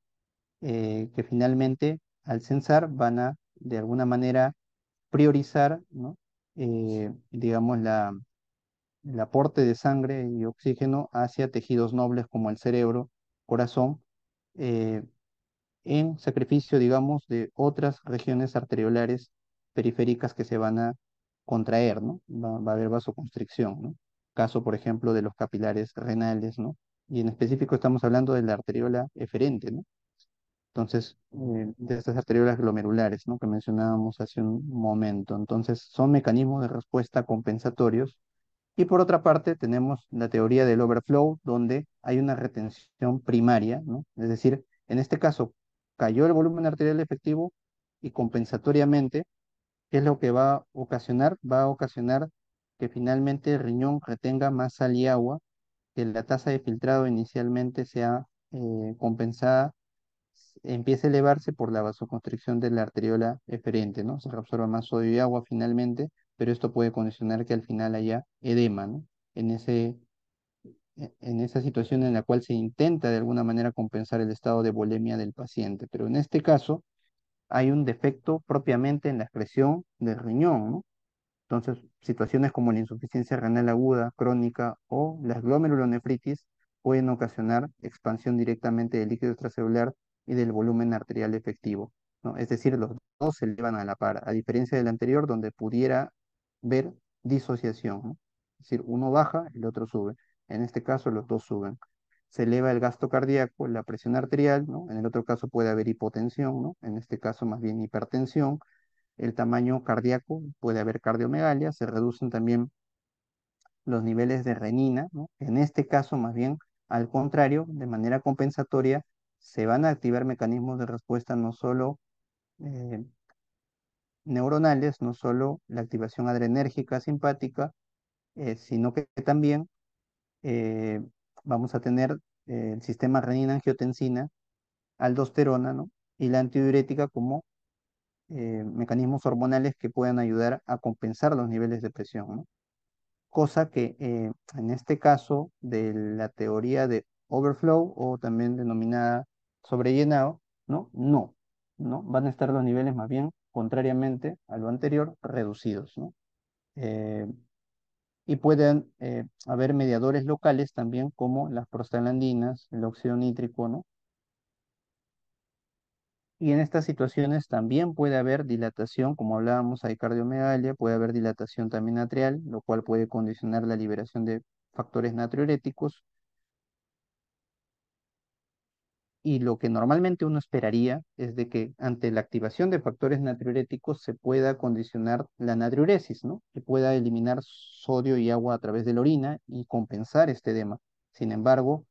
B: Que finalmente, al censar, van a, de alguna manera, priorizar, ¿no? Digamos, el aporte de sangre y oxígeno hacia tejidos nobles como el cerebro, corazón, eh, en sacrificio, digamos, de otras regiones arteriolares periféricas que se van a contraer, ¿no? Va a haber vasoconstricción, ¿no? Caso, por ejemplo, de los capilares renales, ¿no? Y en específico estamos hablando de la arteriola eferente, ¿no? Entonces, de estas arteriolas glomerulares, ¿no? Que mencionábamos hace un momento. Entonces, son mecanismos de respuesta compensatorios. Y por otra parte, tenemos la teoría del overflow, donde hay una retención primaria, ¿no? Es decir, en este caso, cayó el volumen arterial efectivo y compensatoriamente, ¿qué es lo que va a ocasionar? Va a ocasionar que finalmente el riñón retenga más sal y agua, que la tasa de filtrado inicialmente sea compensada, empiece a elevarse por la vasoconstricción de la arteriola eferente, ¿no? Se reabsorba más sodio y agua finalmente, pero esto puede condicionar que al final haya edema, ¿no? En en esa situación en la cual se intenta de alguna manera compensar el estado de volemia del paciente, pero en este caso hay un defecto propiamente en la excreción del riñón, ¿no? Entonces, situaciones como la insuficiencia renal aguda, crónica o las glomerulonefritis pueden ocasionar expansión directamente del líquido extracelular y del volumen arterial efectivo, ¿no? Es decir, los dos se elevan a la par, a diferencia del anterior donde pudiera ver disociación, ¿no? Es decir, uno baja, el otro sube. En este caso, los dos suben. Se eleva el gasto cardíaco, la presión arterial, ¿no? En el otro caso puede haber hipotensión, ¿no? En este caso más bien hipertensión, el tamaño cardíaco, puede haber cardiomegalia, se reducen también los niveles de renina, ¿no? En este caso, más bien, al contrario, de manera compensatoria, se van a activar mecanismos de respuesta no solo eh, neuronales, no solo la activación adrenérgica simpática, sino que también eh, vamos a tener el sistema renina-angiotensina, aldosterona, ¿no? Y la antidiurética como mecanismos hormonales que puedan ayudar a compensar los niveles de presión, ¿no? Cosa que en este caso de la teoría de overflow o también denominada sobrellenado, ¿no? No, ¿no? Van a estar los niveles más bien, contrariamente a lo anterior, reducidos, ¿no? Eh, y pueden haber mediadores locales también como las prostaglandinas, el óxido nítrico, ¿no? Y en estas situaciones también puede haber dilatación, como hablábamos, hay cardiomegalia, puede haber dilatación también atrial, lo cual puede condicionar la liberación de factores natriuréticos. Y lo que normalmente uno esperaría es de que ante la activación de factores natriuréticos se pueda condicionar la natriuresis, ¿no? Que pueda eliminar sodio y agua a través de la orina y compensar este edema. Sin embargo,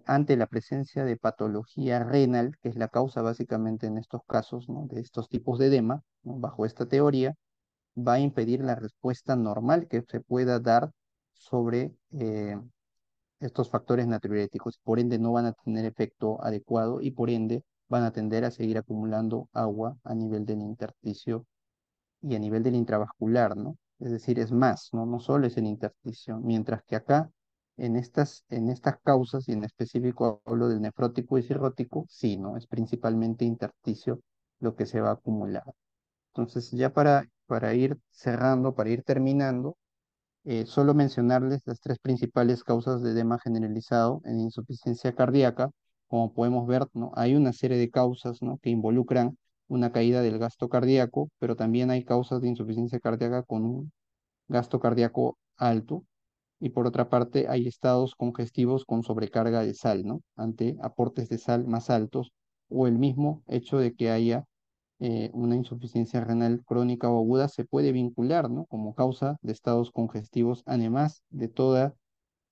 B: ante la presencia de patología renal, que es la causa básicamente en estos casos, ¿no? De estos tipos de edema, ¿no? Bajo esta teoría, va a impedir la respuesta normal que se pueda dar sobre estos factores natriuréticos. Por ende, no van a tener efecto adecuado y por ende van a tender a seguir acumulando agua a nivel del intersticio y a nivel del intravascular, ¿no? Es decir, es más, ¿no? No solo es el intersticio, mientras que acá, en estas causas, y en específico hablo del nefrótico y cirrótico, sí, ¿no? Es principalmente intersticio lo que se va a acumular. Entonces, ya para ir cerrando, para ir terminando, solo mencionarles las tres principales causas de edema generalizado en insuficiencia cardíaca. Como podemos ver, ¿no? Hay una serie de causas, ¿no? que involucran una caída del gasto cardíaco, pero también hay causas de insuficiencia cardíaca con un gasto cardíaco alto. Y por otra parte, hay estados congestivos con sobrecarga de sal, ¿no? Ante aportes de sal más altos o el mismo hecho de que haya una insuficiencia renal crónica o aguda se puede vincular, ¿no? Como causa de estados congestivos, además de toda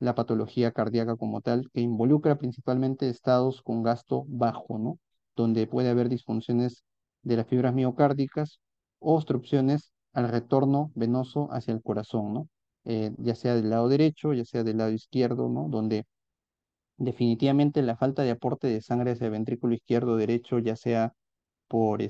B: la patología cardíaca como tal, que involucra principalmente estados con gasto bajo, ¿no? Donde puede haber disfunciones de las fibras miocárdicas o obstrucciones al retorno venoso hacia el corazón, ¿no? Ya sea del lado derecho, ya sea del lado izquierdo, ¿no? Donde definitivamente la falta de aporte de sangre hacia el ventrículo izquierdo o derecho, ya sea por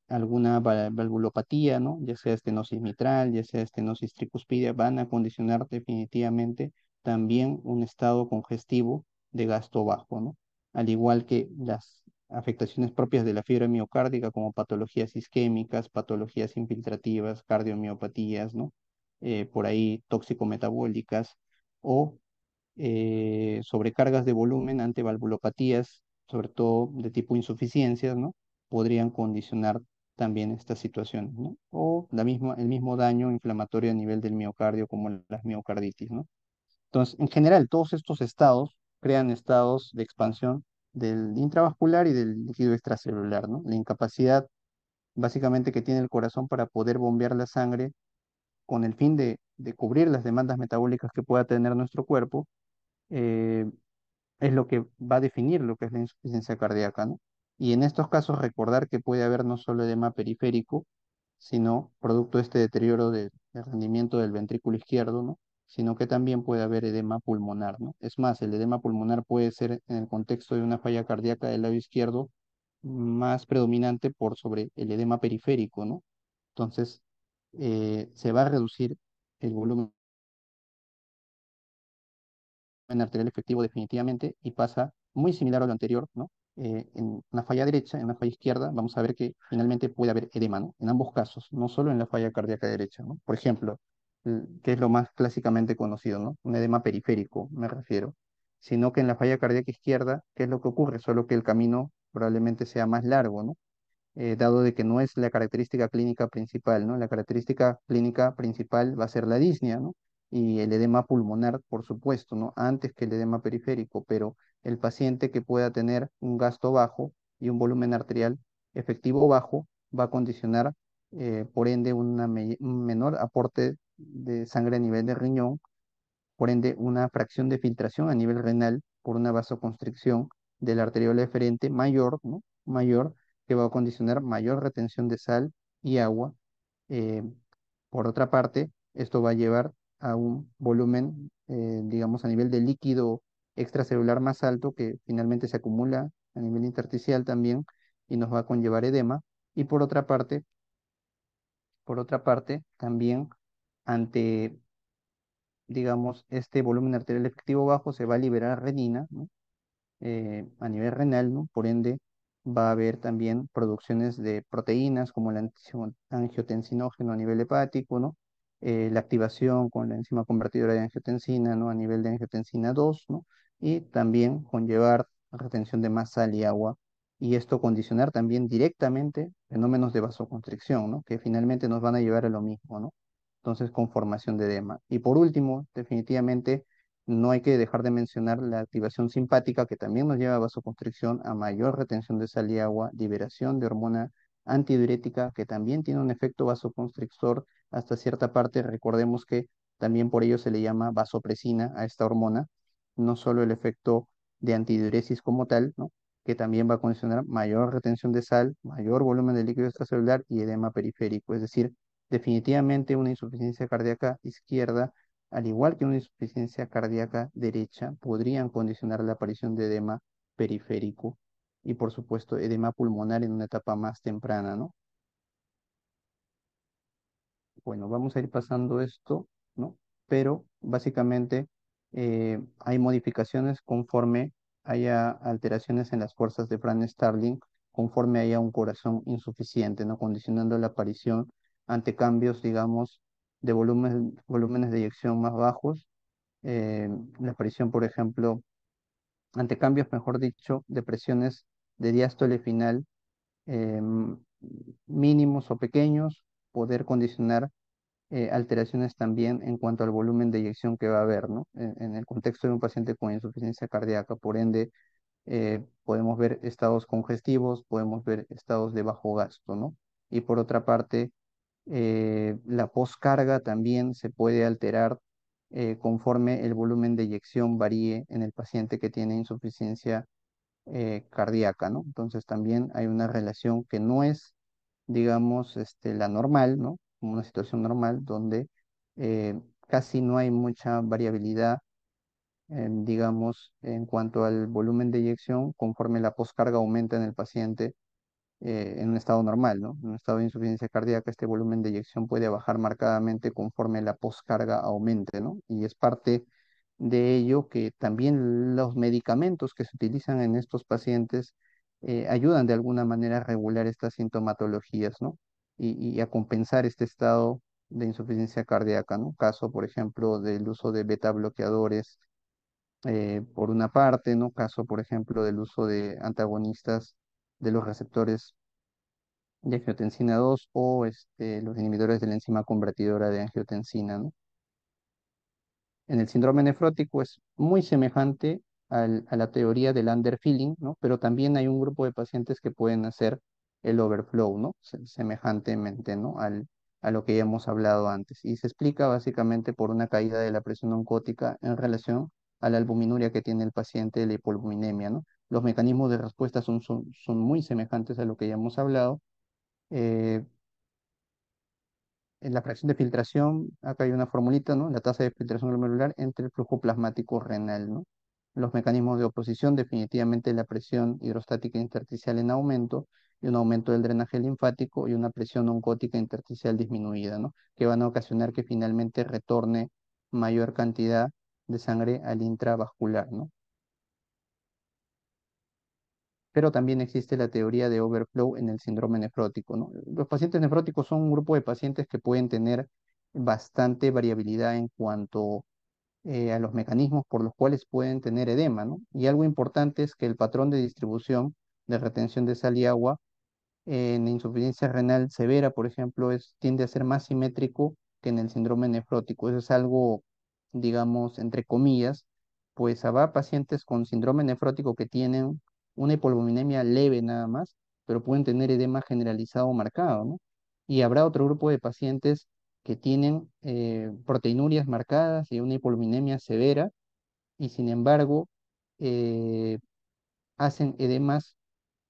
B: alguna valvulopatía, ¿no? Ya sea estenosis mitral, ya sea estenosis tricuspidia, van a condicionar definitivamente también un estado congestivo de gasto bajo, ¿no? Al igual que las afectaciones propias de la fibra miocárdica como patologías isquémicas, patologías infiltrativas, cardiomiopatías, ¿no? Por ahí tóxico-metabólicas o sobrecargas de volumen ante valvulopatías, sobre todo de tipo insuficiencias, ¿no? Podrían condicionar también estas situaciones, ¿no? O el mismo daño inflamatorio a nivel del miocardio, como las miocarditis, ¿no? Entonces, en general, todos estos estados crean estados de expansión del intravascular y del líquido extracelular, ¿no? La incapacidad básicamente que tiene el corazón para poder bombear la sangre con el fin de cubrir las demandas metabólicas que pueda tener nuestro cuerpo, eh, es lo que va a definir lo que es la insuficiencia cardíaca, ¿no? Y en estos casos recordar que puede haber no solo edema periférico, sino producto de este deterioro del rendimiento del ventrículo izquierdo, ¿no? Sino que también puede haber edema pulmonar, ¿no? Es más, el edema pulmonar puede ser en el contexto de una falla cardíaca del lado izquierdo más predominante por sobre el edema periférico, ¿no? Entonces, se va a reducir el volumen arterial efectivo definitivamente y pasa muy similar a lo anterior, ¿no? En una falla derecha, en una falla izquierda, vamos a ver que finalmente puede haber edema, ¿no? En ambos casos, no solo en la falla cardíaca derecha, ¿no? Por ejemplo, que es lo más clásicamente conocido, ¿no? Un edema periférico, me refiero, sino que en la falla cardíaca izquierda, ¿qué es lo que ocurre? Solo que el camino probablemente sea más largo, ¿no? Dado de que no es la característica clínica principal, ¿no? La característica clínica principal va a ser la disnea, ¿no? Y el edema pulmonar, por supuesto, ¿no? Antes que el edema periférico, pero el paciente que pueda tener un gasto bajo y un volumen arterial efectivo bajo va a condicionar, por ende, un menor aporte de sangre a nivel de riñón, por ende, una fracción de filtración a nivel renal por una vasoconstricción de la arteriola eferente mayor, ¿no? Mayor que va a condicionar mayor retención de sal y agua. Eh, por otra parte, esto va a llevar a un volumen, digamos, a nivel de líquido extracelular más alto que finalmente se acumula a nivel intersticial también y nos va a conllevar edema. Y por otra parte, también ante, digamos, este volumen arterial efectivo bajo se va a liberar renina, ¿no? A nivel renal, ¿no? Por ende, va a haber también producciones de proteínas como el angiotensinógeno a nivel hepático, ¿no? La activación con la enzima convertidora de angiotensina, ¿no? A nivel de angiotensina 2, ¿no? Y también conllevar retención de más sal y agua. Y esto condicionar también directamente fenómenos de vasoconstricción, ¿no? Que finalmente nos van a llevar a lo mismo, ¿no? Entonces, con formación de edema. Y por último, definitivamente no hay que dejar de mencionar la activación simpática que también nos lleva a vasoconstricción, a mayor retención de sal y agua, liberación de hormona antidiurética que también tiene un efecto vasoconstrictor hasta cierta parte. Recordemos que también por ello se le llama vasopresina a esta hormona, no solo el efecto de antidiuresis como tal, ¿no? Que también va a condicionar mayor retención de sal, mayor volumen de líquido extracelular y edema periférico. Es decir, definitivamente una insuficiencia cardíaca izquierda al igual que una insuficiencia cardíaca derecha, podrían condicionar la aparición de edema periférico y, por supuesto, edema pulmonar en una etapa más temprana, ¿no? Bueno, vamos a ir pasando esto, ¿no? Pero básicamente hay modificaciones conforme haya alteraciones en las fuerzas de Fran Starling, conforme haya un corazón insuficiente, ¿no? Condicionando la aparición ante cambios, digamos, de volúmenes de eyección más bajos, eh, la aparición, por ejemplo, ante cambios, mejor dicho, de presiones de diástole final eh, mínimos o pequeños, poder condicionar alteraciones también en cuanto al volumen de eyección que va a haber, ¿no? En el contexto de un paciente con insuficiencia cardíaca, por ende, podemos ver estados congestivos, podemos ver estados de bajo gasto, ¿no? Y por otra parte, la poscarga también se puede alterar conforme el volumen de eyección varíe en el paciente que tiene insuficiencia cardíaca, ¿no? Entonces también hay una relación que no es, digamos, la normal, ¿no? Como una situación normal donde casi no hay mucha variabilidad, digamos, en cuanto al volumen de eyección conforme la poscarga aumenta en el paciente en un estado normal, ¿no? En un estado de insuficiencia cardíaca, este volumen de eyección puede bajar marcadamente conforme la poscarga aumente, ¿no? Y es parte de ello que también los medicamentos que se utilizan en estos pacientes ayudan de alguna manera a regular estas sintomatologías, ¿no? Y a compensar este estado de insuficiencia cardíaca, ¿no? Caso, por ejemplo, del uso de beta bloqueadores por una parte, ¿no? Caso, por ejemplo, del uso de antagonistas de los receptores de angiotensina 2 o los inhibidores de la enzima convertidora de angiotensina, ¿no? En el síndrome nefrótico es muy semejante a la teoría del underfilling, ¿no? Pero también hay un grupo de pacientes que pueden hacer el overflow, ¿no? Semejantemente, ¿no? A lo que ya hemos hablado antes. Y se explica básicamente por una caída de la presión oncótica en relación a la albuminuria que tiene el paciente de la hipoalbuminemia, ¿no? Los mecanismos de respuesta son muy semejantes a lo que ya hemos hablado. Eh, en la fracción de filtración, acá hay una formulita, ¿no? La tasa de filtración glomerular entre el flujo plasmático renal, ¿no? Los mecanismos de oposición, definitivamente la presión hidrostática intersticial en aumento y un aumento del drenaje linfático y una presión oncótica intersticial disminuida, ¿no? Que van a ocasionar que finalmente retorne mayor cantidad de sangre al intravascular, ¿no? Pero también existe la teoría de overflow en el síndrome nefrótico, ¿no? Los pacientes nefróticos son un grupo de pacientes que pueden tener bastante variabilidad en cuanto a los mecanismos por los cuales pueden tener edema, ¿no? Y algo importante es que el patrón de distribución de retención de sal y agua en insuficiencia renal severa, por ejemplo, tiende a ser más simétrico que en el síndrome nefrótico. Eso es algo, digamos, entre comillas, pues habrá pacientes con síndrome nefrótico que tienen una hipoalbuminemia leve nada más, pero pueden tener edema generalizado marcado, ¿no? Y habrá otro grupo de pacientes que tienen proteinurias marcadas y una hipoalbuminemia severa, y sin embargo, eh, hacen edemas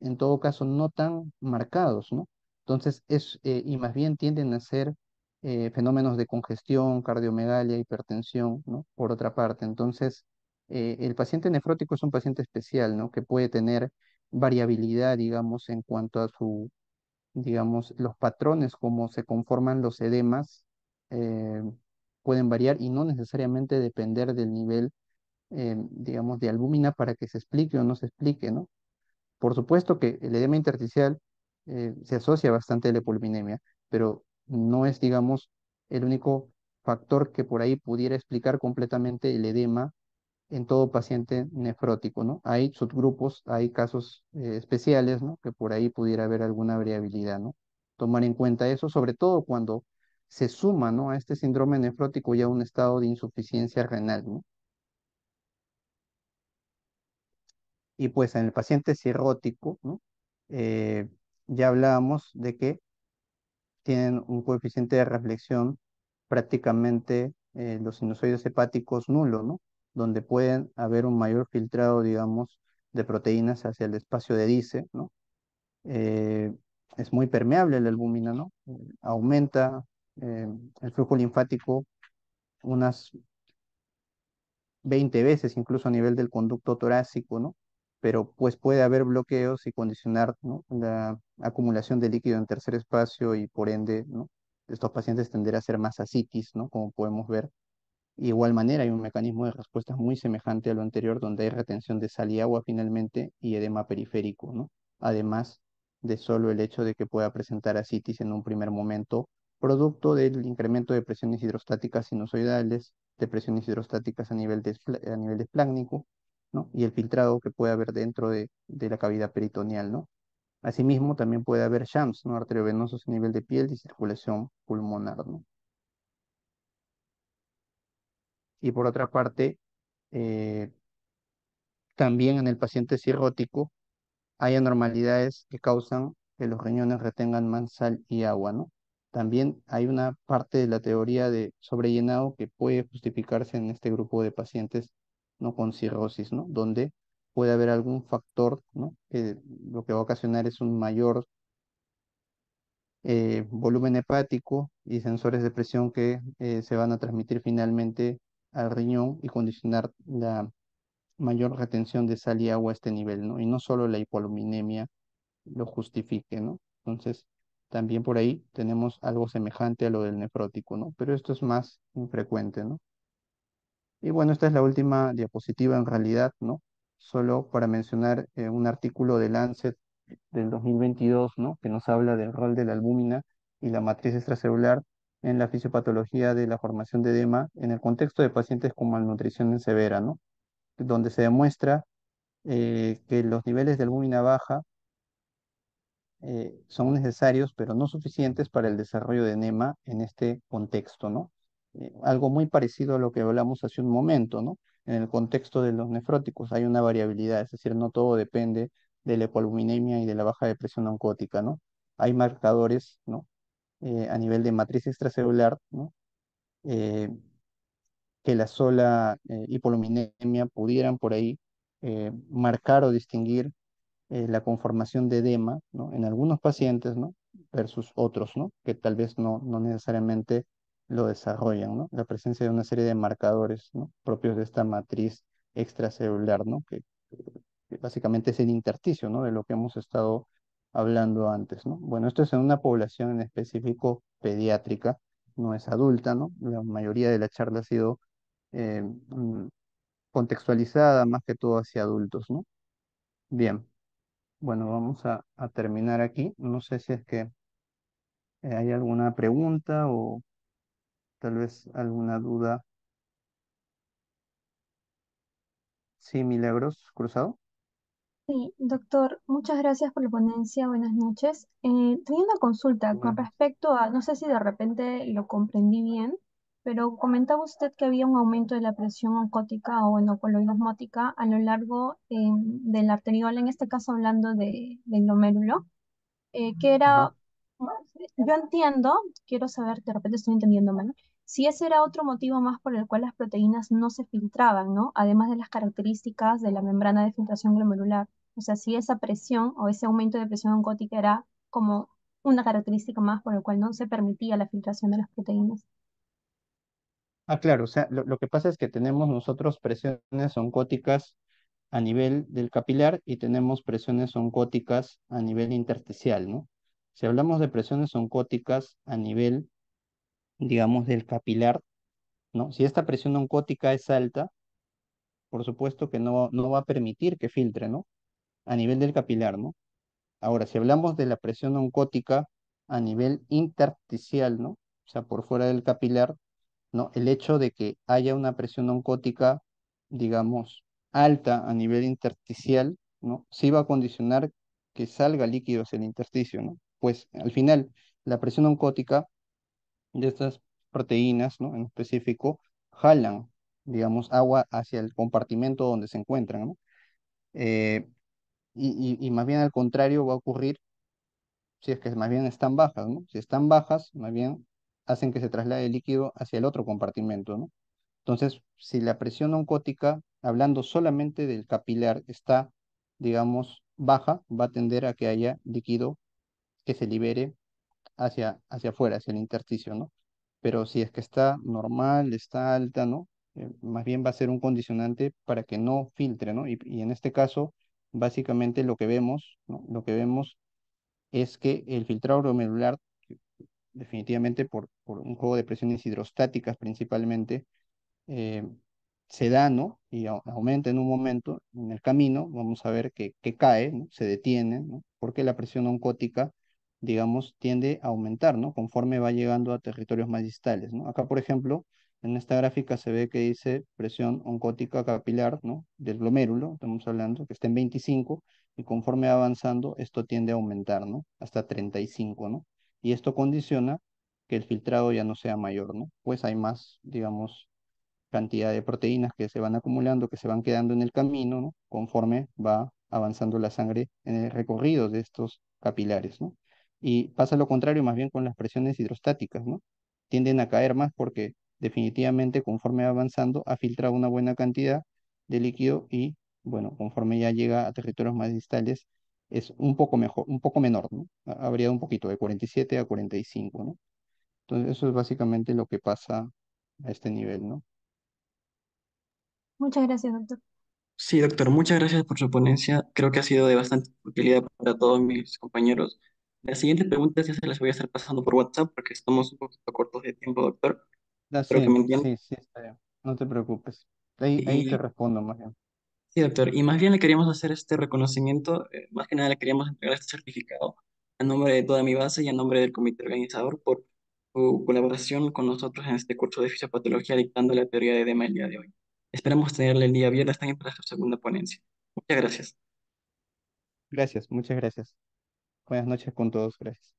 B: en todo caso no tan marcados, ¿no? Entonces, y más bien tienden a ser fenómenos de congestión, cardiomegalia, hipertensión, ¿no? Por otra parte, entonces, el paciente nefrótico es un paciente especial, ¿no? Que puede tener variabilidad, digamos, en cuanto a su, digamos, los patrones, cómo se conforman los edemas, eh, pueden variar y no necesariamente depender del nivel, digamos, de albúmina para que se explique o no se explique, ¿no? Por supuesto que el edema intersticial se asocia bastante a la hipolipinemia, pero no es, digamos, el único factor que por ahí pudiera explicar completamente el edema en todo paciente nefrótico, ¿no? Hay subgrupos, hay casos especiales, ¿no? Que por ahí pudiera haber alguna variabilidad, ¿no? Tomar en cuenta eso, sobre todo cuando se suma, ¿no? A este síndrome nefrótico ya un estado de insuficiencia renal, ¿no? Y pues en el paciente cirrótico, ¿no? Eh, ya hablábamos de que tienen un coeficiente de reflexión prácticamente los sinusoides hepáticos nulo, ¿no? Donde pueden haber un mayor filtrado, digamos, de proteínas hacia el espacio de Dice, ¿no? Eh, es muy permeable la albúmina, ¿no? Aumenta el flujo linfático unas 20 veces, incluso a nivel del conducto torácico, ¿no? Pero pues puede haber bloqueos y condicionar, ¿no? La acumulación de líquido en tercer espacio y por ende, ¿no? Estos pacientes tenderán a ser más ascitis, ¿no? Como podemos ver. Igual manera, hay un mecanismo de respuesta muy semejante a lo anterior, donde hay retención de sal y agua finalmente y edema periférico, ¿no? Además de solo el hecho de que pueda presentar ascitis en un primer momento, producto del incremento de presiones hidrostáticas sinusoidales, de presiones hidrostáticas a nivel esplácnico, ¿no? Y el filtrado que puede haber dentro de la cavidad peritoneal, ¿no? Asimismo, también puede haber shams, ¿no? Arteriovenosos a nivel de piel y circulación pulmonar, ¿no? Y por otra parte, eh, también en el paciente cirrótico hay anormalidades que causan que los riñones retengan más sal y agua, ¿no? También hay una parte de la teoría de sobrellenado que puede justificarse en este grupo de pacientes no con cirrosis, ¿no? Donde puede haber algún factor, ¿no? Que lo que va a ocasionar es un mayor volumen hepático y sensores de presión que se van a transmitir finalmente al riñón y condicionar la mayor retención de sal y agua a este nivel, ¿no? Y no solo la hipoluminemia lo justifique, ¿no? Entonces, también por ahí tenemos algo semejante a lo del nefrótico, ¿no? Pero esto es más infrecuente, ¿no? Y bueno, esta es la última diapositiva en realidad, ¿no? Solo para mencionar un artículo de Lancet del 2022, ¿no? Que nos habla del rol de la albúmina y la matriz extracelular en la fisiopatología de la formación de edema en el contexto de pacientes con malnutrición severa, ¿no? Donde se demuestra que los niveles de albúmina baja son necesarios, pero no suficientes para el desarrollo de enema en este contexto, ¿no? Algo muy parecido a lo que hablamos hace un momento, ¿no? En el contexto de los nefróticos hay una variabilidad, es decir, no todo depende de la hipoaluminemia y de la baja de presión oncótica, ¿no? Hay marcadores, ¿no? A nivel de matriz extracelular, ¿no? Eh, que la sola hipoaluminemia pudieran por ahí marcar o distinguir la conformación de edema, ¿no? En algunos pacientes, ¿no? Versus otros, ¿no? Que tal vez no necesariamente lo desarrollan, ¿no? La presencia de una serie de marcadores, ¿no? Propios de esta matriz extracelular, ¿no? Que básicamente es el intersticio, ¿no? De lo que hemos estado hablando antes, ¿no? Bueno, esto es en una población en específico pediátrica, no es adulta, ¿no? La mayoría de la charla ha sido eh, mm, contextualizada más que todo hacia adultos, ¿no? Bien. Bueno, vamos a terminar aquí. No sé si es que hay alguna pregunta o tal vez alguna duda. Sí, Milagros Cruzado.
E: Sí, doctor, muchas gracias por la ponencia. Buenas noches. Tenía una consulta con
B: Bueno,
E: respecto a, no sé si de repente lo comprendí bien, pero comentaba usted que había un aumento de la presión oncótica o bueno, coloidosmótica a lo largo del arteriol, en este caso hablando del glomérulo, que
B: ajá.
E: era, yo entiendo, quiero saber, de repente estoy entendiendo mal, si ese era otro motivo más por el cual las proteínas no se filtraban, ¿no? Además de las características de la membrana de filtración glomerular. O sea, si esa presión o ese aumento de presión oncótica era como una característica más por la cual no se permitía la filtración de las proteínas.
B: Ah, claro, o sea, lo que pasa es que tenemos nosotros presiones oncóticas a nivel del capilar y tenemos presiones oncóticas a nivel intersticial, ¿no? Si hablamos de presiones oncóticas a nivel, digamos, del capilar, ¿no? Si esta presión oncótica es alta, por supuesto que no va a permitir que filtre, ¿no? A nivel del capilar, ¿no? Ahora, si hablamos de la presión oncótica a nivel intersticial, ¿no? O sea, por fuera del capilar, ¿no? El hecho de que haya una presión oncótica, digamos, alta a nivel intersticial, ¿no? Sí va a condicionar que salga líquido hacia el intersticio, ¿no? Pues al final, la presión oncótica de estas proteínas, ¿no? En específico, jalan, digamos, agua hacia el compartimento donde se encuentran, ¿no? Eh, y más bien al contrario va a ocurrir si es que más bien están bajas, ¿no? Si están bajas, más bien hacen que se traslade el líquido hacia el otro compartimento, ¿no? Entonces, si la presión oncótica, hablando solamente del capilar, está, digamos, baja, va a tender a que haya líquido que se libere hacia afuera, hacia el intersticio, ¿no? Pero si es que está normal, está alta, ¿no? Más bien va a ser un condicionante para que no filtre, ¿no? Y en este caso, básicamente lo que vemos, ¿no? Lo que vemos es que el filtrado glomerular, definitivamente por un juego de presiones hidrostáticas principalmente, eh, se da, ¿no? Y aumenta en un momento, en el camino, vamos a ver que cae, ¿no? Se detiene, ¿no? Porque la presión oncótica, digamos, tiende a aumentar, ¿no? Conforme va llegando a territorios más distales, ¿no? Acá, por ejemplo, en esta gráfica se ve que dice presión oncótica capilar, ¿no? Del glomérulo, estamos hablando, que está en 25, y conforme va avanzando, esto tiende a aumentar, ¿no? Hasta 35, ¿no? Y esto condiciona que el filtrado ya no sea mayor, ¿no? Pues hay más, digamos, cantidad de proteínas que se van acumulando, que se van quedando en el camino, ¿no? Conforme va avanzando la sangre en el recorrido de estos capilares, ¿no? Y pasa lo contrario más bien con las presiones hidrostáticas, ¿no? Tienden a caer más porque definitivamente conforme va avanzando ha filtrado una buena cantidad de líquido y, bueno, conforme ya llega a territorios más distales es un poco mejor, un poco menor, ¿no? Ha variado un poquito, de 47 a 45, ¿no? Entonces eso es básicamente lo que pasa a este nivel, ¿no?
E: Muchas gracias, doctor.
D: Sí, doctor, muchas gracias por su ponencia. Creo que ha sido de bastante utilidad para todos mis compañeros. La siguiente pregunta ya se las voy a estar pasando por WhatsApp porque estamos un poquito cortos de tiempo, doctor.
B: Ah,
D: Espero que
B: sí,
D: me entienda.
B: sí, sí, está bien. No te preocupes. Ahí te
D: Y
B: respondo más bien.
D: sí, doctor. Y más bien le queríamos hacer este reconocimiento, más que nada le queríamos entregar este certificado a nombre de toda mi base y a nombre del comité organizador por su colaboración con nosotros en este curso de fisiopatología dictando la teoría de edema el día de hoy. Esperamos tenerle el día viernes también para su segunda ponencia. Muchas gracias.
B: Gracias, muchas gracias. Buenas noches con todos, gracias.